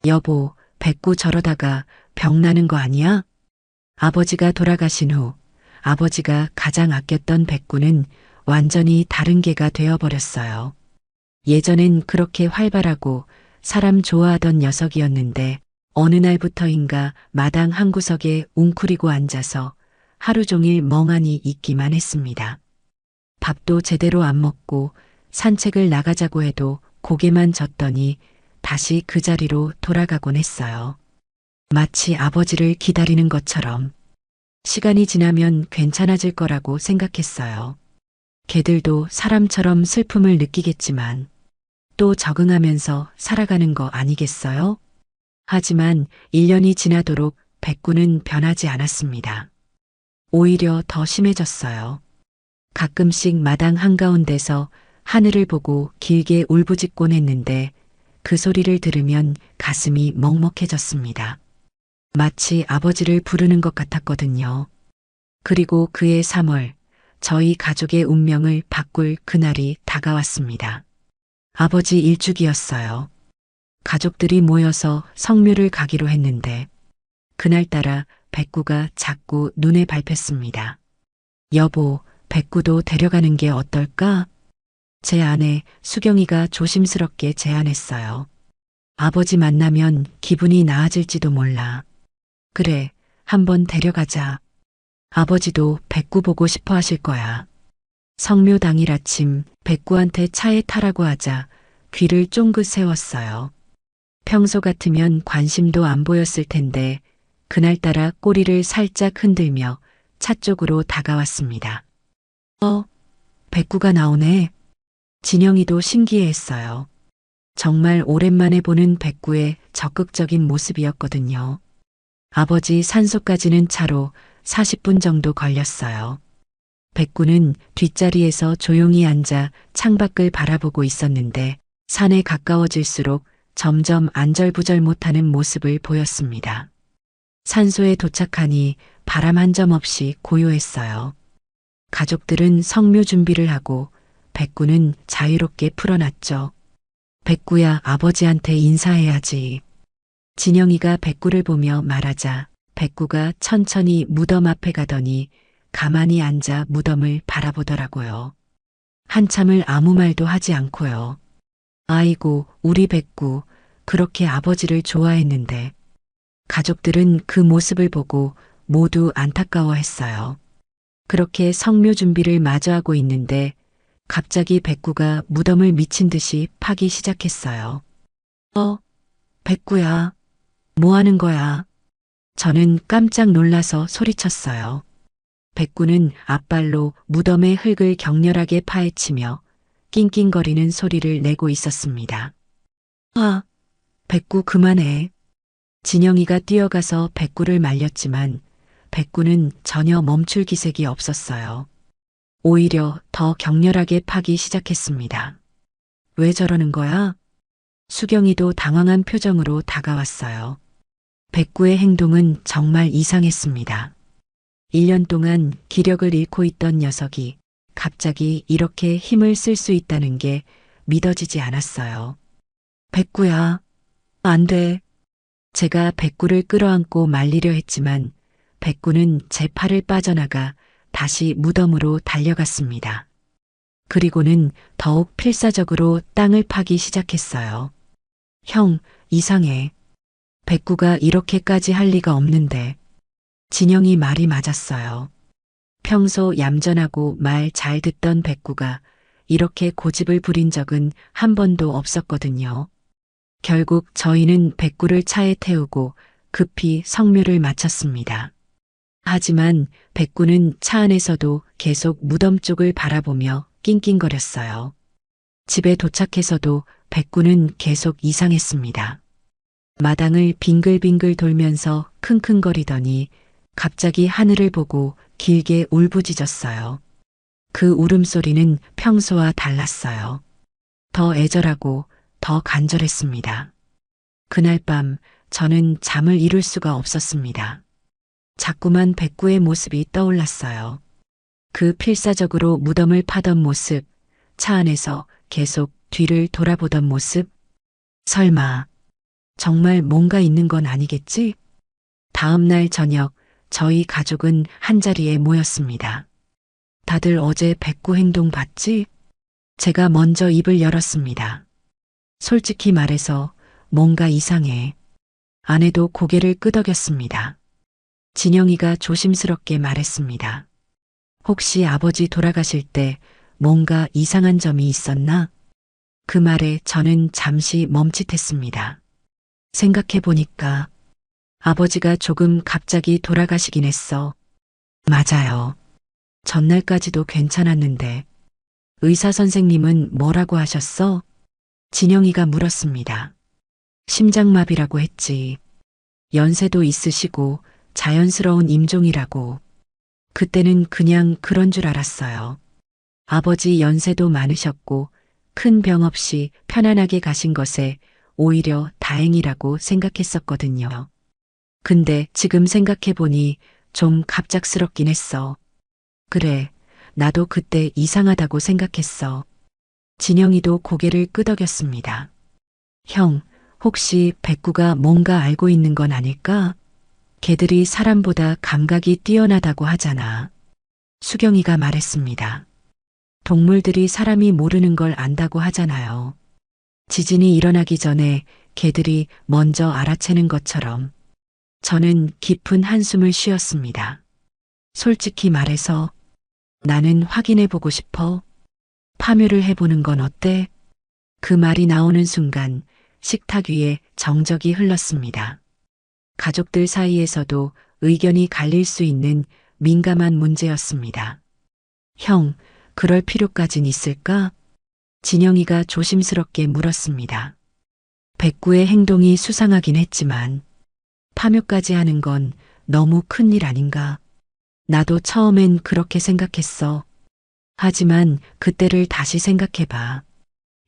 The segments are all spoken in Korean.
여보, 백구 저러다가 병 나는 거 아니야? 아버지가 돌아가신 후 아버지가 가장 아꼈던 백구는 완전히 다른 개가 되어버렸어요. 예전엔 그렇게 활발하고 사람 좋아하던 녀석이었는데 어느 날부터인가 마당 한 구석에 웅크리고 앉아서 하루 종일 멍하니 있기만 했습니다. 밥도 제대로 안 먹고 산책을 나가자고 해도 고개만 젓더니 다시 그 자리로 돌아가곤 했어요. 마치 아버지를 기다리는 것처럼. 시간이 지나면 괜찮아질 거라고 생각했어요. 개들도 사람처럼 슬픔을 느끼겠지만 또 적응하면서 살아가는 거 아니겠어요? 하지만 1년이 지나도록 백구는 변하지 않았습니다. 오히려 더 심해졌어요. 가끔씩 마당 한가운데서 하늘을 보고 길게 울부짖곤 했는데 그 소리를 들으면 가슴이 먹먹해졌습니다. 마치 아버지를 부르는 것 같았거든요. 그리고 그해 3월, 저희 가족의 운명을 바꿀 그날이 다가왔습니다. 아버지 일주기였어요. 가족들이 모여서 성묘를 가기로 했는데 그날따라 백구가 자꾸 눈에 밟혔습니다. 여보, 백구도 데려가는 게 어떨까? 제 아내 수경이가 조심스럽게 제안했어요. 아버지 만나면 기분이 나아질지도 몰라. 그래, 한번 데려가자. 아버지도 백구 보고 싶어 하실 거야. 성묘 당일 아침 백구한테 차에 타라고 하자 귀를 쫑긋 세웠어요. 평소 같으면 관심도 안 보였을 텐데 그날따라 꼬리를 살짝 흔들며 차 쪽으로 다가왔습니다. 백구가 나오네. 진영이도 신기해했어요. 정말 오랜만에 보는 백구의 적극적인 모습이었거든요. 아버지 산소까지는 차로 40분 정도 걸렸어요. 백구는 뒷자리에서 조용히 앉아 창밖을 바라보고 있었는데 산에 가까워질수록 점점 안절부절 못하는 모습을 보였습니다. 산소에 도착하니 바람 한 점 없이 고요했어요. 가족들은 성묘 준비를 하고 백구는 자유롭게 풀어놨죠. 백구야, 아버지한테 인사해야지. 진영이가 백구를 보며 말하자 백구가 천천히 무덤 앞에 가더니 가만히 앉아 무덤을 바라보더라고요. 한참을 아무 말도 하지 않고요. 아이고, 우리 백구, 그렇게 아버지를 좋아했는데. 가족들은 그 모습을 보고 모두 안타까워했어요. 그렇게 성묘 준비를 마저 하고 있는데 갑자기 백구가 무덤을 미친 듯이 파기 시작했어요. 백구야, 뭐 하는 거야? 저는 깜짝 놀라서 소리쳤어요. 백구는 앞발로 무덤의 흙을 격렬하게 파헤치며 낑낑거리는 소리를 내고 있었습니다. 백구 그만해. 진영이가 뛰어가서 백구를 말렸지만 백구는 전혀 멈출 기색이 없었어요. 오히려 더 격렬하게 파기 시작했습니다. 왜 저러는 거야? 수경이도 당황한 표정으로 다가왔어요. 백구의 행동은 정말 이상했습니다. 1년 동안 기력을 잃고 있던 녀석이 갑자기 이렇게 힘을 쓸 수 있다는 게 믿어지지 않았어요. 백구야, 안 돼. 제가 백구를 끌어안고 말리려 했지만 백구는 제 팔을 빠져나가 다시 무덤으로 달려갔습니다. 그리고는 더욱 필사적으로 땅을 파기 시작했어요. 형, 이상해. 백구가 이렇게까지 할 리가 없는데. 진영이 말이 맞았어요. 평소 얌전하고 말 잘 듣던 백구가 이렇게 고집을 부린 적은 한 번도 없었거든요. 결국 저희는 백구를 차에 태우고 급히 성묘를 마쳤습니다. 하지만 백구는 차 안에서도 계속 무덤 쪽을 바라보며 낑낑거렸어요. 집에 도착해서도 백구는 계속 이상했습니다. 마당을 빙글빙글 돌면서 킁킁거리더니 갑자기 하늘을 보고 길게 울부짖었어요. 그 울음소리는 평소와 달랐어요. 더 애절하고 더 간절했습니다. 그날 밤 저는 잠을 이룰 수가 없었습니다. 자꾸만 백구의 모습이 떠올랐어요. 그 필사적으로 무덤을 파던 모습, 차 안에서 계속 뒤를 돌아보던 모습. 설마 정말 뭔가 있는 건 아니겠지? 다음 날 저녁 저희 가족은 한자리에 모였습니다. 다들 어제 백구 행동 봤지? 제가 먼저 입을 열었습니다. 솔직히 말해서 뭔가 이상해. 아내도 고개를 끄덕였습니다. 진영이가 조심스럽게 말했습니다. 혹시 아버지 돌아가실 때 뭔가 이상한 점이 있었나? 그 말에 저는 잠시 멈칫했습니다. 생각해 보니까 아버지가 조금 갑자기 돌아가시긴 했어. 맞아요. 전날까지도 괜찮았는데 의사 선생님은 뭐라고 하셨어? 진영이가 물었습니다. 심장마비라고 했지. 연세도 있으시고 자연스러운 임종이라고. 그때는 그냥 그런 줄 알았어요. 아버지 연세도 많으셨고 큰 병 없이 편안하게 가신 것에 오히려 다행이라고 생각했었거든요. 근데 지금 생각해보니 좀 갑작스럽긴 했어. 그래, 나도 그때 이상하다고 생각했어. 진영이도 고개를 끄덕였습니다. 형, 혹시 백구가 뭔가 알고 있는 건 아닐까? 걔들이 사람보다 감각이 뛰어나다고 하잖아. 수경이가 말했습니다. 동물들이 사람이 모르는 걸 안다고 하잖아요. 지진이 일어나기 전에 개들이 먼저 알아채는 것처럼. 저는 깊은 한숨을 쉬었습니다. 솔직히 말해서 나는 확인해 보고 싶어. 파묘를 해보는 건 어때? 그 말이 나오는 순간 식탁 위에 정적이 흘렀습니다. 가족들 사이에서도 의견이 갈릴 수 있는 민감한 문제였습니다. 형, 그럴 필요까진 있을까? 진영이가 조심스럽게 물었습니다. 백구의 행동이 수상하긴 했지만 파묘까지 하는 건 너무 큰일 아닌가? 나도 처음엔 그렇게 생각했어. 하지만 그때를 다시 생각해봐.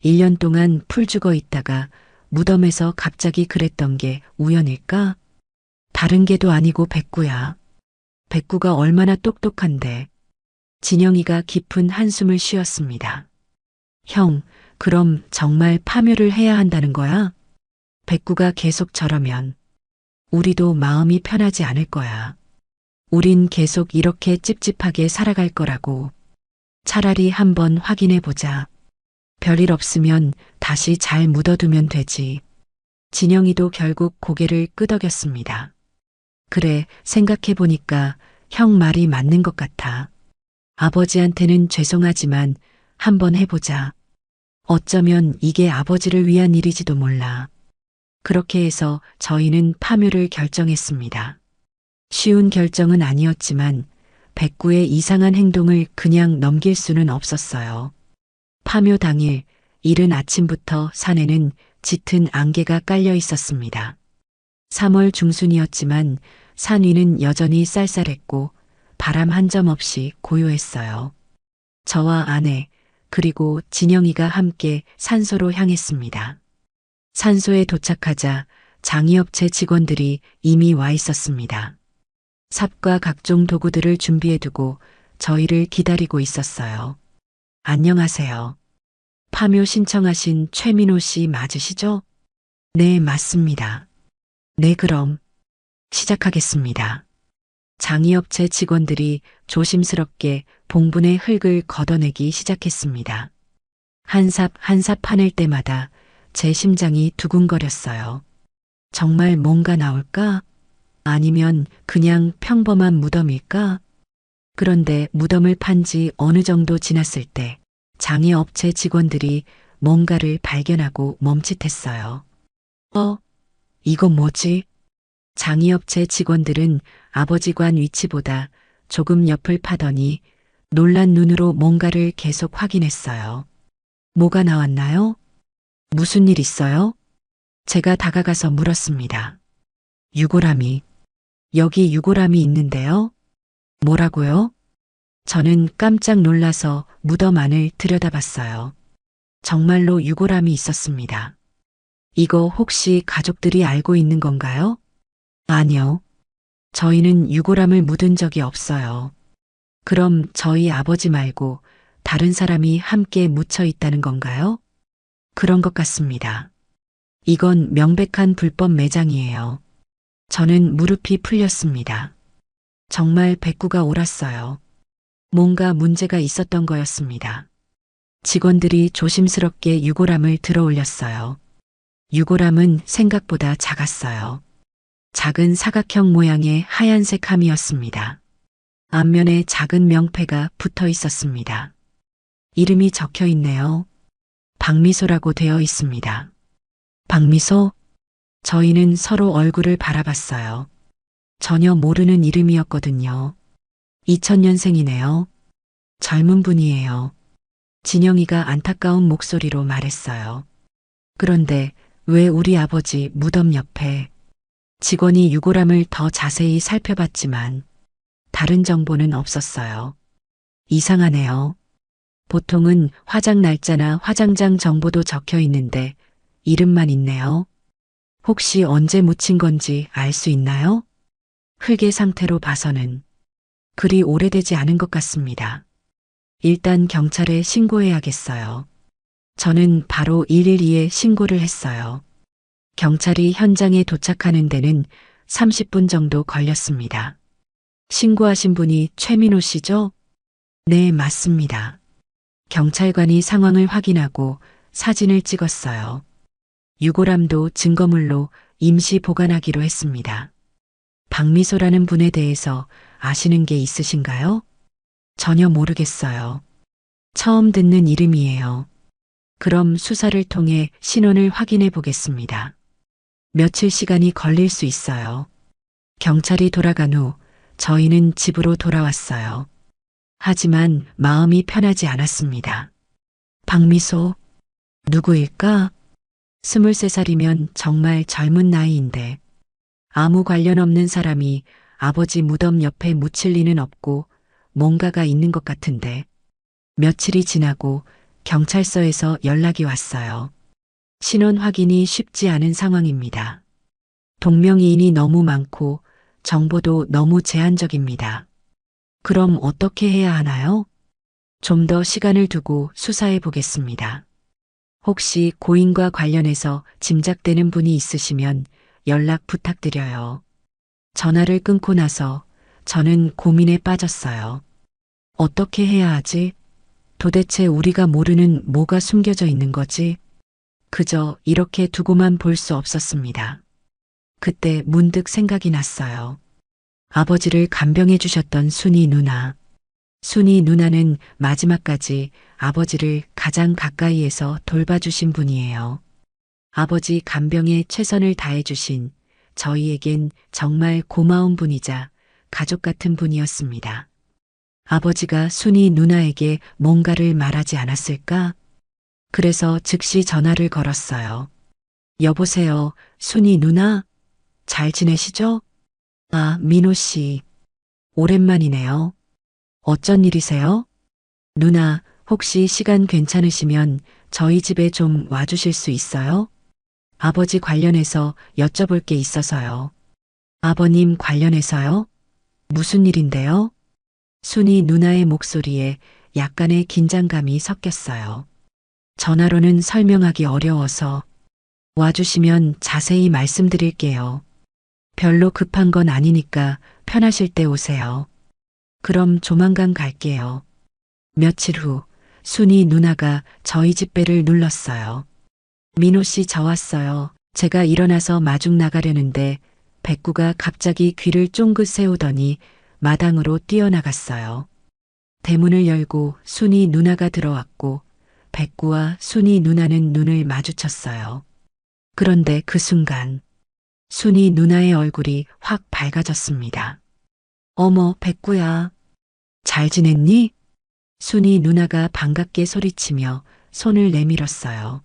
1년 동안 풀 죽어 있다가 무덤에서 갑자기 그랬던 게 우연일까? 다른 게도 아니고 백구야. 백구가 얼마나 똑똑한데. 진영이가 깊은 한숨을 쉬었습니다. 형, 그럼 정말 파묘를 해야 한다는 거야? 백구가 계속 저러면 우리도 마음이 편하지 않을 거야. 우린 계속 이렇게 찝찝하게 살아갈 거라고. 차라리 한번 확인해 보자. 별일 없으면 다시 잘 묻어두면 되지. 진영이도 결국 고개를 끄덕였습니다. 그래, 생각해 보니까 형 말이 맞는 것 같아. 아버지한테는 죄송하지만 한번 해보자. 어쩌면 이게 아버지를 위한 일이지도 몰라. 그렇게 해서 저희는 파묘를 결정했습니다. 쉬운 결정은 아니었지만 백구의 이상한 행동을 그냥 넘길 수는 없었어요. 파묘 당일 이른 아침부터 산에는 짙은 안개가 깔려 있었습니다. 3월 중순이었지만 산 위는 여전히 쌀쌀했고 바람 한 점 없이 고요했어요. 저와 아내 그리고 진영이가 함께 산소로 향했습니다. 산소에 도착하자 장의업체 직원들이 이미 와 있었습니다. 삽과 각종 도구들을 준비해두고 저희를 기다리고 있었어요. 안녕하세요. 파묘 신청하신 최민호 씨 맞으시죠? 네, 맞습니다. 네, 그럼 시작하겠습니다. 장의업체 직원들이 조심스럽게 봉분의 흙을 걷어내기 시작했습니다. 한 삽 한 삽 파낼 때마다 제 심장이 두근거렸어요. 정말 뭔가 나올까? 아니면 그냥 평범한 무덤일까? 그런데 무덤을 판 지 어느 정도 지났을 때 장의업체 직원들이 뭔가를 발견하고 멈칫했어요. 이건 뭐지? 장의업체 직원들은 아버지 관 위치보다 조금 옆을 파더니 놀란 눈으로 뭔가를 계속 확인했어요. 뭐가 나왔나요? 무슨 일 있어요? 제가 다가가서 물었습니다. 유골함이. 여기 유골함이 있는데요? 뭐라고요? 저는 깜짝 놀라서 무덤 안을 들여다봤어요. 정말로 유골함이 있었습니다. 이거 혹시 가족들이 알고 있는 건가요? 아니요. 저희는 유골함을 묻은 적이 없어요. 그럼 저희 아버지 말고 다른 사람이 함께 묻혀 있다는 건가요? 그런 것 같습니다. 이건 명백한 불법 매장이에요. 저는 무릎이 풀렸습니다. 정말 백구가 옳았어요. 뭔가 문제가 있었던 거였습니다. 직원들이 조심스럽게 유골함을 들어 올렸어요. 유골함은 생각보다 작았어요. 작은 사각형 모양의 하얀색 함이었습니다. 앞면에 작은 명패가 붙어 있었습니다. 이름이 적혀 있네요. 박미소라고 되어 있습니다. 박미소? 저희는 서로 얼굴을 바라봤어요. 전혀 모르는 이름이었거든요. 2000년생이네요. 젊은 분이에요. 진영이가 안타까운 목소리로 말했어요. 그런데 왜 우리 아버지 무덤 옆에? 직원이 유골함을 더 자세히 살펴봤지만 다른 정보는 없었어요. 이상하네요. 보통은 화장 날짜나 화장장 정보도 적혀 있는데 이름만 있네요. 혹시 언제 묻힌 건지 알 수 있나요? 흙의 상태로 봐서는 그리 오래되지 않은 것 같습니다. 일단 경찰에 신고해야겠어요. 저는 바로 112에 신고를 했어요. 경찰이 현장에 도착하는 데는 30분 정도 걸렸습니다. 신고하신 분이 최민호 씨죠? 네, 맞습니다. 경찰관이 상황을 확인하고 사진을 찍었어요. 유골함도 증거물로 임시 보관하기로 했습니다. 박미소라는 분에 대해서 아시는 게 있으신가요? 전혀 모르겠어요. 처음 듣는 이름이에요. 그럼 수사를 통해 신원을 확인해 보겠습니다. 며칠 시간이 걸릴 수 있어요. 경찰이 돌아간 후 저희는 집으로 돌아왔어요. 하지만 마음이 편하지 않았습니다. 박미소, 누구일까? 23살이면 정말 젊은 나이인데 아무 관련 없는 사람이 아버지 무덤 옆에 묻힐 리는 없고 뭔가가 있는 것 같은데 며칠이 지나고 경찰서에서 연락이 왔어요. 신원 확인이 쉽지 않은 상황입니다. 동명이인이 너무 많고 정보도 너무 제한적입니다. 그럼 어떻게 해야 하나요? 좀 더 시간을 두고 수사해 보겠습니다. 혹시 고인과 관련해서 짐작되는 분이 있으시면 연락 부탁드려요. 전화를 끊고 나서 저는 고민에 빠졌어요. 어떻게 해야 하지? 도대체 우리가 모르는 뭐가 숨겨져 있는 거지? 그저 이렇게 두고만 볼 수 없었습니다. 그때 문득 생각이 났어요. 아버지를 간병해 주셨던 순이 누나. 순이 누나는 마지막까지 아버지를 가장 가까이에서 돌봐주신 분이에요. 아버지 간병에 최선을 다해주신 저희에겐 정말 고마운 분이자 가족 같은 분이었습니다. 아버지가 순이 누나에게 뭔가를 말하지 않았을까? 그래서 즉시 전화를 걸었어요. 여보세요, 순이 누나? 잘 지내시죠? 아, 민호 씨. 오랜만이네요. 어쩐 일이세요? 누나, 혹시 시간 괜찮으시면 저희 집에 좀 와주실 수 있어요? 아버지 관련해서 여쭤볼 게 있어서요. 아버님 관련해서요? 무슨 일인데요? 순이 누나의 목소리에 약간의 긴장감이 섞였어요. 전화로는 설명하기 어려워서 와주시면 자세히 말씀드릴게요. 별로 급한 건 아니니까 편하실 때 오세요. 그럼 조만간 갈게요. 며칠 후 순이 누나가 저희 집 배를 눌렀어요. 민호 씨 저 왔어요. 제가 일어나서 마중 나가려는데 백구가 갑자기 귀를 쫑긋 세우더니 마당으로 뛰어나갔어요. 대문을 열고 순이 누나가 들어왔고 백구와 순이 누나는 눈을 마주쳤어요. 그런데 그 순간 순이 누나의 얼굴이 확 밝아졌습니다. 어머, 백구야. 잘 지냈니? 순이 누나가 반갑게 소리치며 손을 내밀었어요.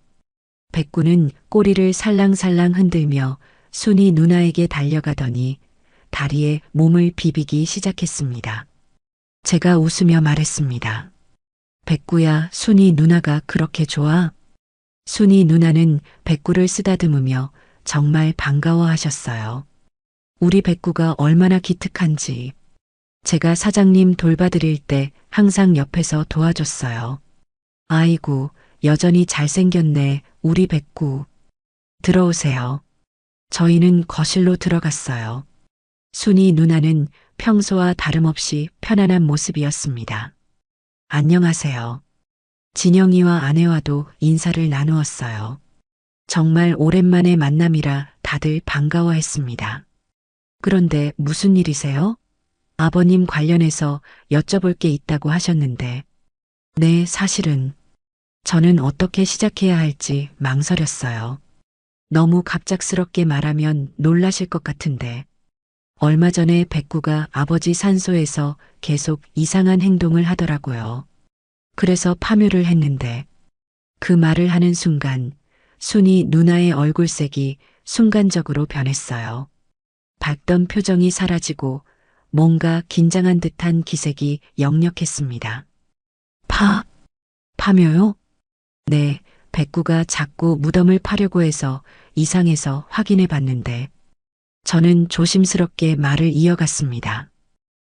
백구는 꼬리를 살랑살랑 흔들며 순이 누나에게 달려가더니 다리에 몸을 비비기 시작했습니다. 제가 웃으며 말했습니다. 백구야, 순이 누나가 그렇게 좋아? 순이 누나는 백구를 쓰다듬으며 정말 반가워하셨어요. 우리 백구가 얼마나 기특한지. 제가 사장님 돌봐드릴 때 항상 옆에서 도와줬어요. 아이고, 여전히 잘생겼네, 우리 백구. 들어오세요. 저희는 거실로 들어갔어요. 순이 누나는 평소와 다름없이 편안한 모습이었습니다. 안녕하세요. 진영이와 아내와도 인사를 나누었어요. 정말 오랜만에 만남이라 다들 반가워했습니다. 그런데 무슨 일이세요? 아버님 관련해서 여쭤볼 게 있다고 하셨는데. 네, 사실은 저는 어떻게 시작해야 할지 망설였어요. 너무 갑작스럽게 말하면 놀라실 것 같은데. 얼마 전에 백구가 아버지 산소에서 계속 이상한 행동을 하더라고요. 그래서 파묘를 했는데 그 말을 하는 순간 순이 누나의 얼굴색이 순간적으로 변했어요. 밝던 표정이 사라지고 뭔가 긴장한 듯한 기색이 역력했습니다. 파묘요? 네, 백구가 자꾸 무덤을 파려고 해서 이상해서 확인해 봤는데 저는 조심스럽게 말을 이어갔습니다.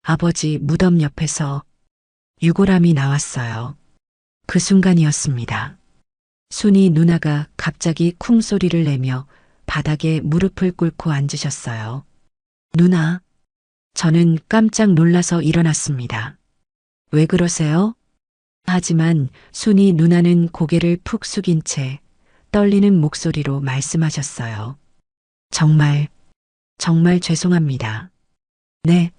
아버지 무덤 옆에서 유골함이 나왔어요. 그 순간이었습니다. 순이 누나가 갑자기 쿵 소리를 내며 바닥에 무릎을 꿇고 앉으셨어요. 누나, 저는 깜짝 놀라서 일어났습니다. 왜 그러세요? 하지만 순이 누나는 고개를 푹 숙인 채 떨리는 목소리로 말씀하셨어요. 정말 죄송합니다. 네.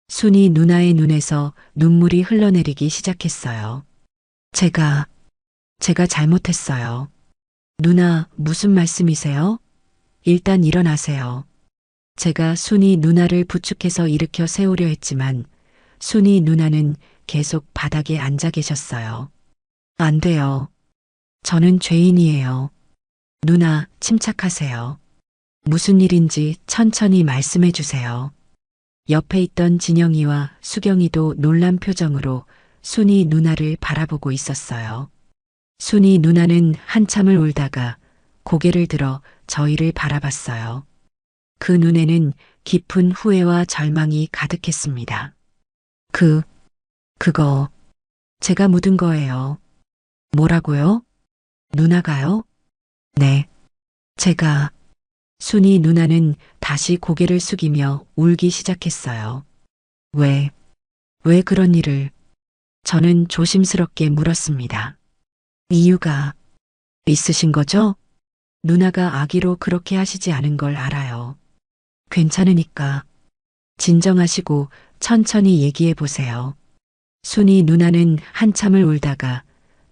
순이 누나의 눈에서 눈물이 흘러내리기 시작했어요. 제가 잘못했어요. 누나, 무슨 말씀이세요? 일단 일어나세요. 제가 순이 누나를 부축해서 일으켜 세우려 했지만 순이 누나는 계속 바닥에 앉아 계셨어요. 안 돼요. 저는 죄인이에요. 누나, 침착하세요. 무슨 일인지 천천히 말씀해 주세요. 옆에 있던 진영이와 수경이도 놀란 표정으로 순이 누나를 바라보고 있었어요. 순이 누나는 한참을 울다가 고개를 들어 저희를 바라봤어요. 그 눈에는 깊은 후회와 절망이 가득했습니다. 그거 제가 묻은 거예요. 뭐라고요? 누나가요? 네. 제가 순이 누나는 다시 고개를 숙이며 울기 시작했어요. 왜 그런 일을? 저는 조심스럽게 물었습니다. 이유가 있으신 거죠? 누나가 아기로 그렇게 하시지 않은 걸 알아요. 괜찮으니까 진정하시고 천천히 얘기해 보세요. 순이 누나는 한참을 울다가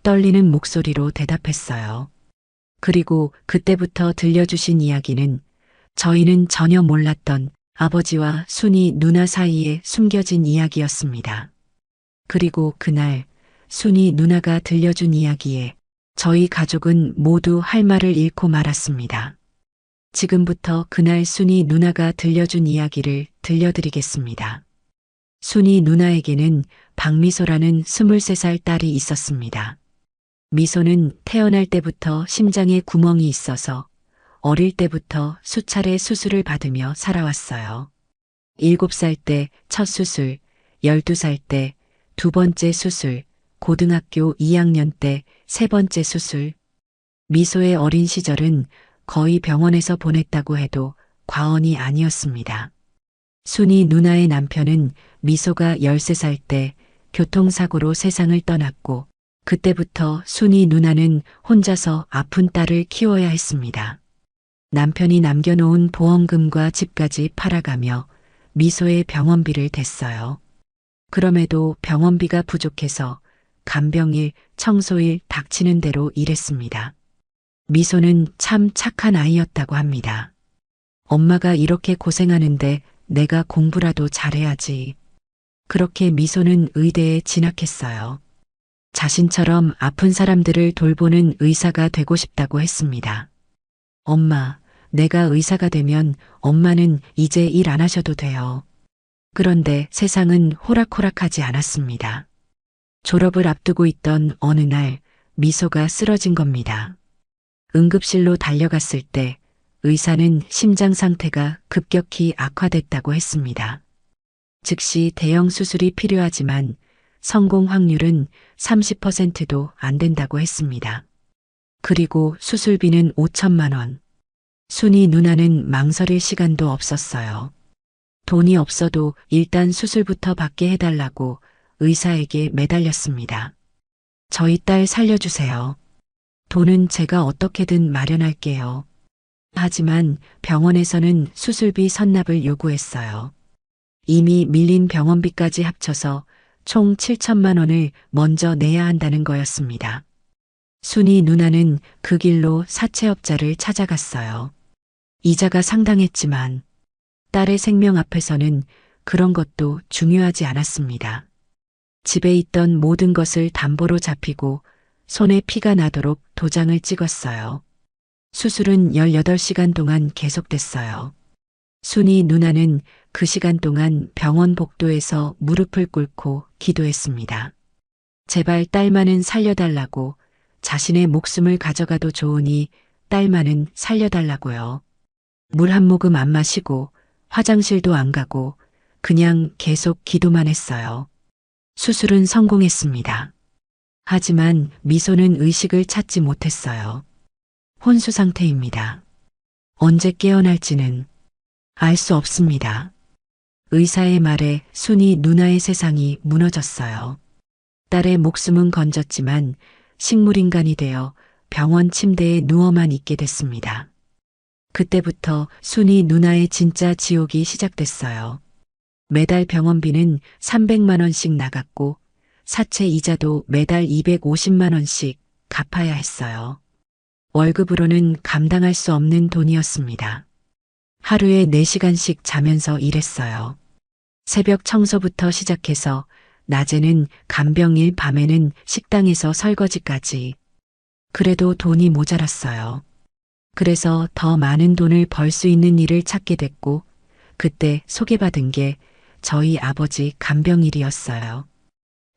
떨리는 목소리로 대답했어요. 그리고 그때부터 들려주신 이야기는 저희는 전혀 몰랐던 아버지와 순이 누나 사이에 숨겨진 이야기였습니다. 그리고 그날 순이 누나가 들려준 이야기에 저희 가족은 모두 할 말을 잃고 말았습니다. 지금부터 그날 순이 누나가 들려준 이야기를 들려드리겠습니다. 순이 누나에게는 박미소라는 23살 딸이 있었습니다. 미소는 태어날 때부터 심장에 구멍이 있어서 어릴 때부터 수차례 수술을 받으며 살아왔어요. 7살 때 첫 수술, 12살 때 두 번째 수술, 고등학교 2학년 때 세 번째 수술. 미소의 어린 시절은 거의 병원에서 보냈다고 해도 과언이 아니었습니다. 순이 누나의 남편은 미소가 13살 때 교통사고로 세상을 떠났고 그때부터 순이 누나는 혼자서 아픈 딸을 키워야 했습니다. 남편이 남겨놓은 보험금과 집까지 팔아가며 미소의 병원비를 댔어요. 그럼에도 병원비가 부족해서 간병일, 청소일 닥치는 대로 일했습니다. 미소는 참 착한 아이였다고 합니다. 엄마가 이렇게 고생하는데 내가 공부라도 잘해야지. 그렇게 미소는 의대에 진학했어요. 자신처럼 아픈 사람들을 돌보는 의사가 되고 싶다고 했습니다. 엄마, 내가 의사가 되면 엄마는 이제 일 안 하셔도 돼요. 그런데 세상은 호락호락하지 않았습니다. 졸업을 앞두고 있던 어느 날 미소가 쓰러진 겁니다. 응급실로 달려갔을 때 의사는 심장 상태가 급격히 악화됐다고 했습니다. 즉시 대형 수술이 필요하지만 성공 확률은 30%도 안 된다고 했습니다. 그리고 수술비는 5천만 원. 순이 누나는 망설일 시간도 없었어요. 돈이 없어도 일단 수술부터 받게 해달라고 의사에게 매달렸습니다. 저희 딸 살려주세요. 돈은 제가 어떻게든 마련할게요. 하지만 병원에서는 수술비 선납을 요구했어요. 이미 밀린 병원비까지 합쳐서 총 7천만 원을 먼저 내야 한다는 거였습니다. 순이 누나는 그 길로 사채업자를 찾아갔어요. 이자가 상당했지만 딸의 생명 앞에서는 그런 것도 중요하지 않았습니다. 집에 있던 모든 것을 담보로 잡히고 손에 피가 나도록 도장을 찍었어요. 수술은 18시간 동안 계속됐어요. 순이 누나는 그 시간 동안 병원 복도에서 무릎을 꿇고 기도했습니다. 제발 딸만은 살려달라고, 자신의 목숨을 가져가도 좋으니 딸만은 살려달라고요. 물 한 모금 안 마시고 화장실도 안 가고 그냥 계속 기도만 했어요. 수술은 성공했습니다. 하지만 미소는 의식을 찾지 못했어요. 혼수 상태입니다. 언제 깨어날지는 알 수 없습니다. 의사의 말에 순이 누나의 세상이 무너졌어요. 딸의 목숨은 건졌지만 식물인간이 되어 병원 침대에 누워만 있게 됐습니다. 그때부터 순이 누나의 진짜 지옥이 시작됐어요. 매달 병원비는 300만 원씩 나갔고 사채 이자도 매달 250만 원씩 갚아야 했어요. 월급으로는 감당할 수 없는 돈이었습니다. 하루에 4시간씩 자면서 일했어요. 새벽 청소부터 시작해서 낮에는 간병일, 밤에는 식당에서 설거지까지. 그래도 돈이 모자랐어요. 그래서 더 많은 돈을 벌 수 있는 일을 찾게 됐고 그때 소개받은 게 저희 아버지 간병일이었어요.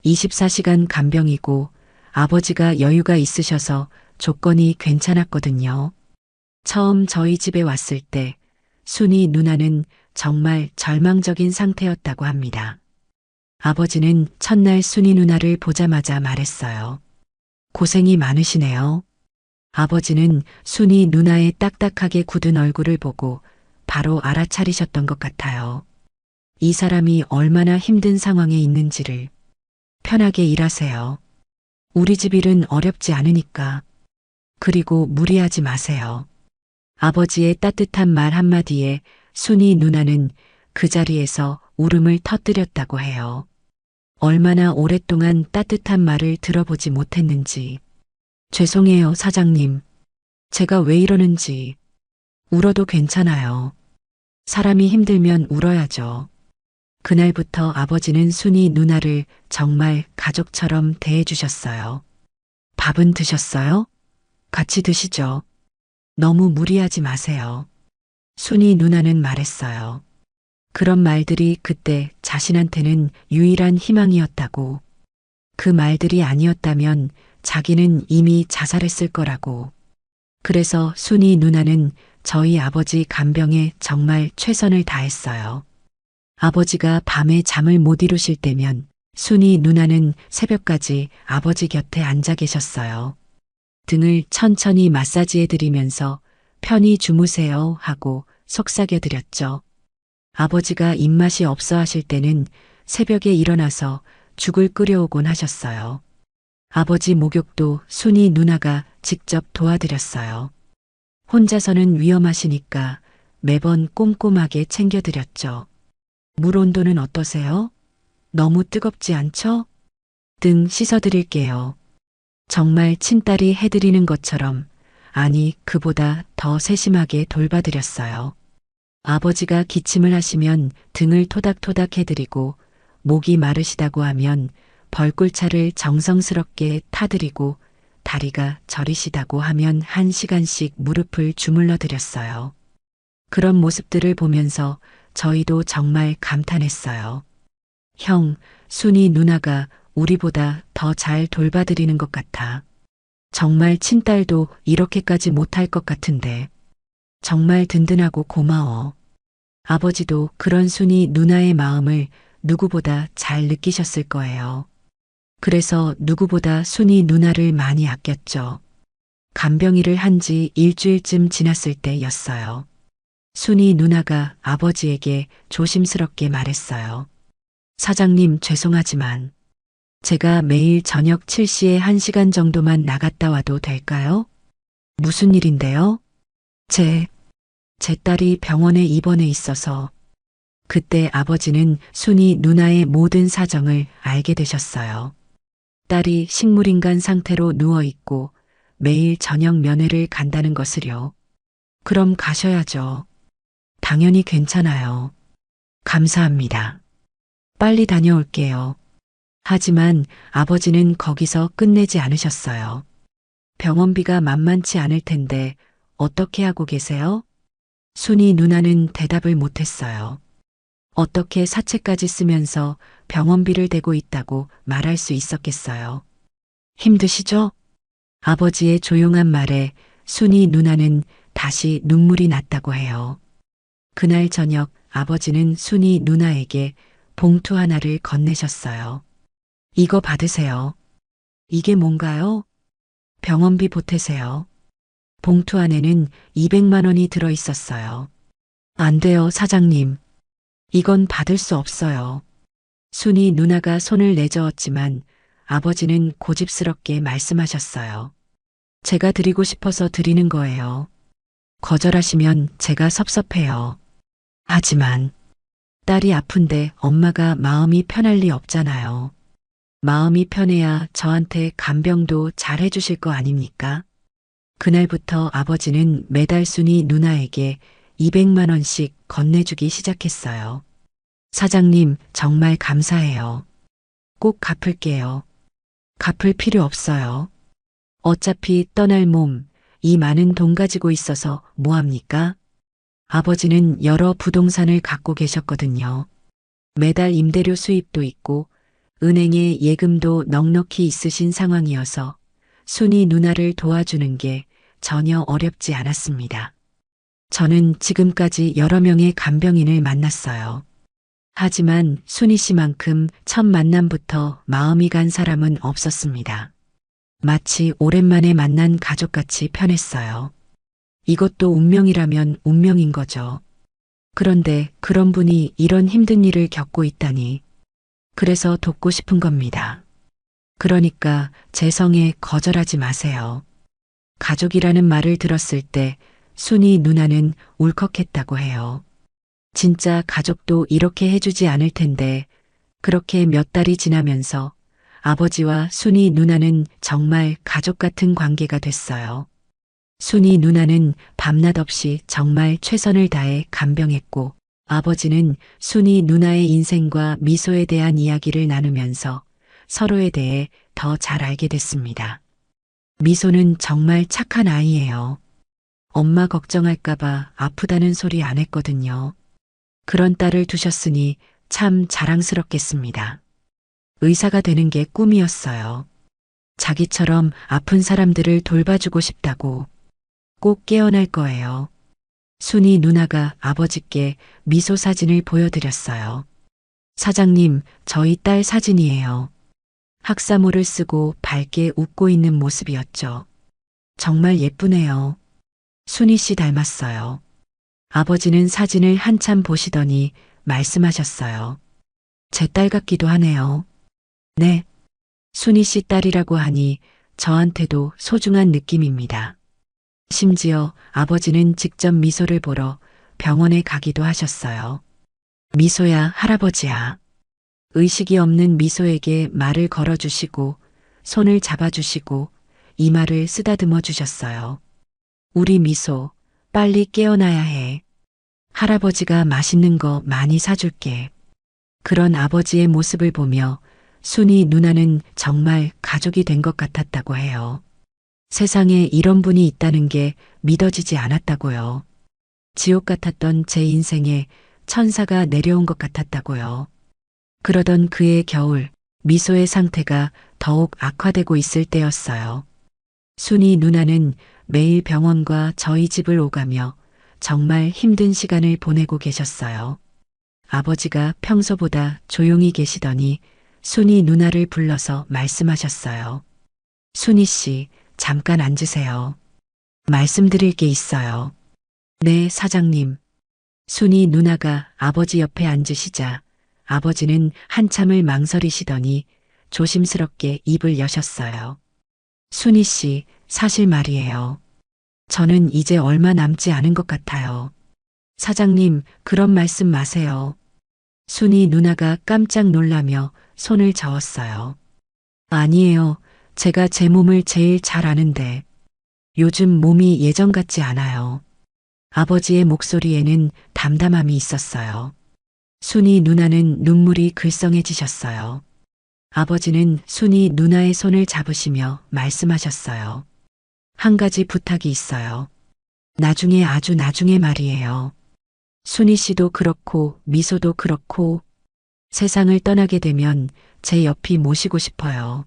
24시간 간병이고 아버지가 여유가 있으셔서 조건이 괜찮았거든요. 처음 저희 집에 왔을 때 순이 누나는 정말 절망적인 상태였다고 합니다. 아버지는 첫날 순이 누나를 보자마자 말했어요. 고생이 많으시네요. 아버지는 순이 누나의 딱딱하게 굳은 얼굴을 보고 바로 알아차리셨던 것 같아요. 이 사람이 얼마나 힘든 상황에 있는지를. 편하게 일하세요. 우리 집 일은 어렵지 않으니까. 그리고 무리하지 마세요. 아버지의 따뜻한 말 한마디에 순이 누나는 그 자리에서 울음을 터뜨렸다고 해요. 얼마나 오랫동안 따뜻한 말을 들어보지 못했는지. 죄송해요, 사장님. 제가 왜 이러는지. 울어도 괜찮아요. 사람이 힘들면 울어야죠. 그날부터 아버지는 순이 누나를 정말 가족처럼 대해주셨어요. 밥은 드셨어요? 같이 드시죠. 너무 무리하지 마세요. 순이 누나는 말했어요. 그런 말들이 그때 자신한테는 유일한 희망이었다고. 그 말들이 아니었다면 자기는 이미 자살했을 거라고. 그래서 순이 누나는 저희 아버지 간병에 정말 최선을 다했어요. 아버지가 밤에 잠을 못 이루실 때면 순이 누나는 새벽까지 아버지 곁에 앉아 계셨어요. 등을 천천히 마사지해드리면서 편히 주무세요 하고 속삭여드렸죠. 아버지가 입맛이 없어 하실 때는 새벽에 일어나서 죽을 끓여오곤 하셨어요. 아버지 목욕도 순이 누나가 직접 도와드렸어요. 혼자서는 위험하시니까 매번 꼼꼼하게 챙겨드렸죠. 물 온도는 어떠세요? 너무 뜨겁지 않죠? 등 씻어드릴게요. 정말 친딸이 해드리는 것처럼, 아니 그보다 더 세심하게 돌봐드렸어요. 아버지가 기침을 하시면 등을 토닥토닥 해드리고 목이 마르시다고 하면 벌꿀차를 정성스럽게 타드리고 다리가 저리시다고 하면 1시간씩 무릎을 주물러 드렸어요. 그런 모습들을 보면서 저희도 정말 감탄했어요. 형, 순이 누나가 우리보다 더 잘 돌봐드리는 것 같아. 정말 친딸도 이렇게까지 못할 것 같은데. 정말 든든하고 고마워. 아버지도 그런 순이 누나의 마음을 누구보다 잘 느끼셨을 거예요. 그래서 누구보다 순이 누나를 많이 아꼈죠. 간병인을 한 지 일주일쯤 지났을 때였어요. 순이 누나가 아버지에게 조심스럽게 말했어요. 사장님, 죄송하지만 제가 매일 저녁 7시에 1시간 정도만 나갔다 와도 될까요? 무슨 일인데요? 제 딸이 병원에 입원해 있어서. 그때 아버지는 순이 누나의 모든 사정을 알게 되셨어요. 딸이 식물인간 상태로 누워 있고 매일 저녁 면회를 간다는 것을요. 그럼 가셔야죠. 당연히 괜찮아요. 감사합니다. 빨리 다녀올게요. 하지만 아버지는 거기서 끝내지 않으셨어요. 병원비가 만만치 않을 텐데 어떻게 하고 계세요? 순이 누나는 대답을 못했어요. 어떻게 사채까지 쓰면서 병원비를 대고 있다고 말할 수 있었겠어요. 힘드시죠? 아버지의 조용한 말에 순이 누나는 다시 눈물이 났다고 해요. 그날 저녁 아버지는 순이 누나에게 봉투 하나를 건네셨어요. 이거 받으세요. 이게 뭔가요? 병원비 보태세요. 봉투 안에는 200만 원이 들어 있었어요. 안 돼요, 사장님. 이건 받을 수 없어요. 순이 누나가 손을 내저었지만 아버지는 고집스럽게 말씀하셨어요. 제가 드리고 싶어서 드리는 거예요. 거절하시면 제가 섭섭해요. 하지만 딸이 아픈데 엄마가 마음이 편할 리 없잖아요. 마음이 편해야 저한테 간병도 잘 해주실 거 아닙니까? 그날부터 아버지는 매달 순이 누나에게 200만 원씩 건네주기 시작했어요. 사장님, 정말 감사해요. 꼭 갚을게요. 갚을 필요 없어요. 어차피 떠날 몸, 이 많은 돈 가지고 있어서 뭐합니까? 아버지는 여러 부동산을 갖고 계셨거든요. 매달 임대료 수입도 있고 은행에 예금도 넉넉히 있으신 상황이어서 순이 누나를 도와주는 게 전혀 어렵지 않았습니다. 저는 지금까지 여러 명의 간병인을 만났어요. 하지만 순이 씨만큼 첫 만남부터 마음이 간 사람은 없었습니다. 마치 오랜만에 만난 가족같이 편했어요. 이것도 운명이라면 운명인 거죠. 그런데 그런 분이 이런 힘든 일을 겪고 있다니. 그래서 돕고 싶은 겁니다. 그러니까 제 성에 거절하지 마세요. 가족이라는 말을 들었을 때 순이 누나는 울컥했다고 해요. 진짜 가족도 이렇게 해주지 않을 텐데 그렇게 몇 달이 지나면서 아버지와 순이 누나는 정말 가족 같은 관계가 됐어요. 순이 누나는 밤낮 없이 정말 최선을 다해 간병했고 아버지는 순이 누나의 인생과 미소에 대한 이야기를 나누면서 서로에 대해 더 잘 알게 됐습니다. 미소는 정말 착한 아이예요. 엄마 걱정할까봐 아프다는 소리 안 했거든요. 그런 딸을 두셨으니 참 자랑스럽겠습니다. 의사가 되는 게 꿈이었어요. 자기처럼 아픈 사람들을 돌봐주고 싶다고. 꼭 깨어날 거예요. 순이 누나가 아버지께 미소 사진을 보여드렸어요. 사장님, 저희 딸 사진이에요. 학사모를 쓰고 밝게 웃고 있는 모습이었죠. 정말 예쁘네요. 순이 씨 닮았어요. 아버지는 사진을 한참 보시더니 말씀하셨어요. 제 딸 같기도 하네요. 네. 순이 씨 딸이라고 하니 저한테도 소중한 느낌입니다. 심지어 아버지는 직접 미소를 보러 병원에 가기도 하셨어요. 미소야, 할아버지야. 의식이 없는 미소에게 말을 걸어주시고 손을 잡아주시고 이마를 쓰다듬어 주셨어요. 우리 미소, 빨리 깨어나야 해. 할아버지가 맛있는 거 많이 사줄게. 그런 아버지의 모습을 보며 순이 누나는 정말 가족이 된 것 같았다고 해요. 세상에 이런 분이 있다는 게 믿어지지 않았다고요. 지옥 같았던 제 인생에 천사가 내려온 것 같았다고요. 그러던 그의 겨울, 미소의 상태가 더욱 악화되고 있을 때였어요. 순이 누나는 매일 병원과 저희 집을 오가며 정말 힘든 시간을 보내고 계셨어요. 아버지가 평소보다 조용히 계시더니 순이 누나를 불러서 말씀하셨어요. 순이 씨, 잠깐 앉으세요. 말씀드릴 게 있어요. 네, 사장님. 순이 누나가 아버지 옆에 앉으시자 아버지는 한참을 망설이시더니 조심스럽게 입을 여셨어요. 순이 씨, 사실 말이에요. 저는 이제 얼마 남지 않은 것 같아요. 사장님, 그런 말씀 마세요. 순이 누나가 깜짝 놀라며 손을 저었어요. 아니에요. 제가 제 몸을 제일 잘 아는데 요즘 몸이 예전 같지 않아요. 아버지의 목소리에는 담담함이 있었어요. 순이 누나는 눈물이 글썽해지셨어요. 아버지는 순이 누나의 손을 잡으시며 말씀하셨어요. 한 가지 부탁이 있어요. 나중에 아주 나중에 말이에요. 순이 씨도 그렇고 미소도 그렇고 세상을 떠나게 되면 제 옆이 모시고 싶어요.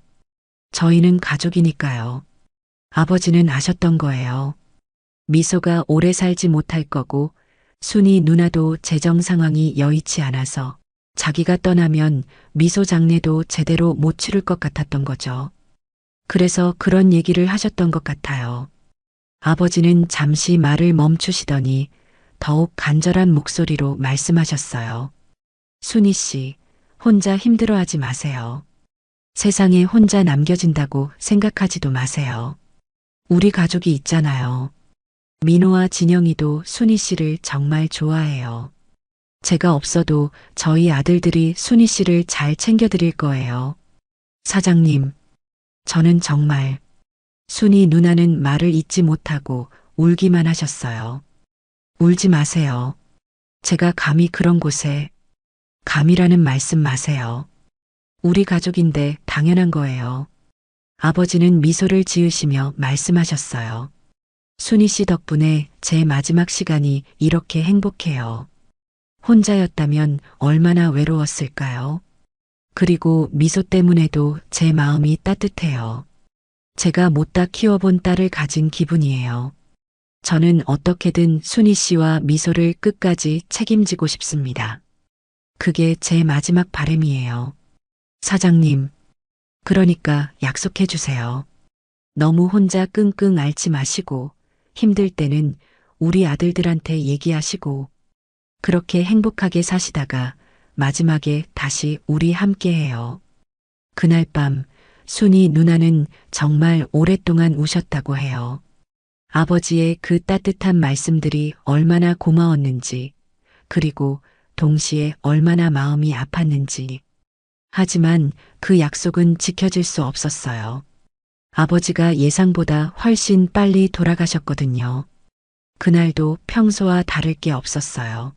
저희는 가족이니까요. 아버지는 아셨던 거예요. 미소가 오래 살지 못할 거고 순이 누나도 재정 상황이 여의치 않아서 자기가 떠나면 미소 장례도 제대로 못 치를 것 같았던 거죠. 그래서 그런 얘기를 하셨던 것 같아요. 아버지는 잠시 말을 멈추시더니 더욱 간절한 목소리로 말씀하셨어요. 순이 씨, 혼자 힘들어하지 마세요. 세상에 혼자 남겨진다고 생각하지도 마세요. 우리 가족이 있잖아요. 민호와 진영이도 순이 씨를 정말 좋아해요. 제가 없어도 저희 아들들이 순이 씨를 잘 챙겨드릴 거예요. 사장님, 저는 정말 순이 누나는 말을 잇지 못하고 울기만 하셨어요. 울지 마세요. 제가 감히 그런 곳에 감이라는 말씀 마세요. 우리 가족인데 당연한 거예요. 아버지는 미소를 지으시며 말씀하셨어요. 순이 씨 덕분에 제 마지막 시간이 이렇게 행복해요. 혼자였다면 얼마나 외로웠을까요? 그리고 미소 때문에도 제 마음이 따뜻해요. 제가 못다 키워본 딸을 가진 기분이에요. 저는 어떻게든 순이 씨와 미소를 끝까지 책임지고 싶습니다. 그게 제 마지막 바람이에요. 사장님, 그러니까 약속해 주세요. 너무 혼자 끙끙 앓지 마시고 힘들 때는 우리 아들들한테 얘기하시고 그렇게 행복하게 사시다가 마지막에 다시 우리 함께 해요. 그날 밤 순이 누나는 정말 오랫동안 우셨다고 해요. 아버지의 그 따뜻한 말씀들이 얼마나 고마웠는지, 그리고 동시에 얼마나 마음이 아팠는지. 하지만 그 약속은 지켜질 수 없었어요. 아버지가 예상보다 훨씬 빨리 돌아가셨거든요. 그날도 평소와 다를 게 없었어요.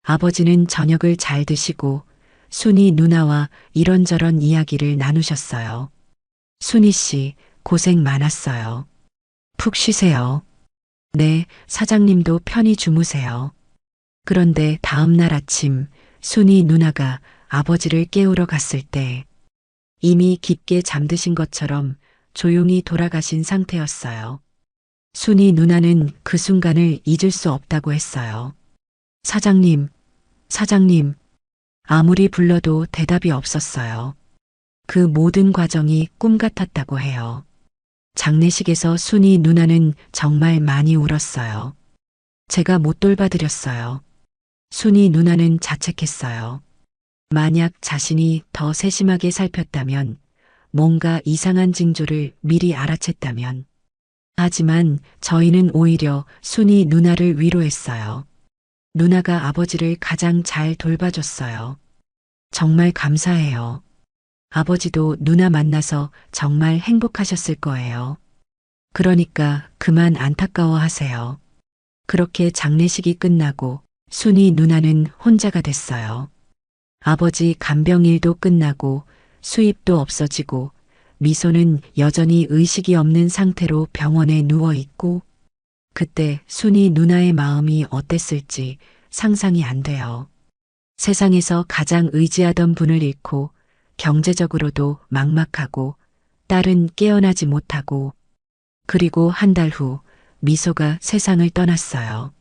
아버지는 저녁을 잘 드시고 순이 누나와 이런저런 이야기를 나누셨어요. 순이 씨, 고생 많았어요. 푹 쉬세요. 네, 사장님도 편히 주무세요. 그런데 다음 날 아침 순이 누나가 아버지를 깨우러 갔을 때 이미 깊게 잠드신 것처럼 조용히 돌아가신 상태였어요. 순이 누나는 그 순간을 잊을 수 없다고 했어요. 사장님, 사장님. 아무리 불러도 대답이 없었어요. 그 모든 과정이 꿈 같았다고 해요. 장례식에서 순이 누나는 정말 많이 울었어요. 제가 못 돌봐드렸어요. 순이 누나는 자책했어요. 만약 자신이 더 세심하게 살폈다면, 뭔가 이상한 징조를 미리 알아챘다면. 하지만 저희는 오히려 순이 누나를 위로했어요. 누나가 아버지를 가장 잘 돌봐줬어요. 정말 감사해요. 아버지도 누나 만나서 정말 행복하셨을 거예요. 그러니까 그만 안타까워하세요. 그렇게 장례식이 끝나고 순이 누나는 혼자가 됐어요. 아버지 간병일도 끝나고 수입도 없어지고 미소는 여전히 의식이 없는 상태로 병원에 누워 있고 그때 순이 누나의 마음이 어땠을지 상상이 안 돼요. 세상에서 가장 의지하던 분을 잃고 경제적으로도 막막하고 딸은 깨어나지 못하고 그리고 한 달 후 미소가 세상을 떠났어요.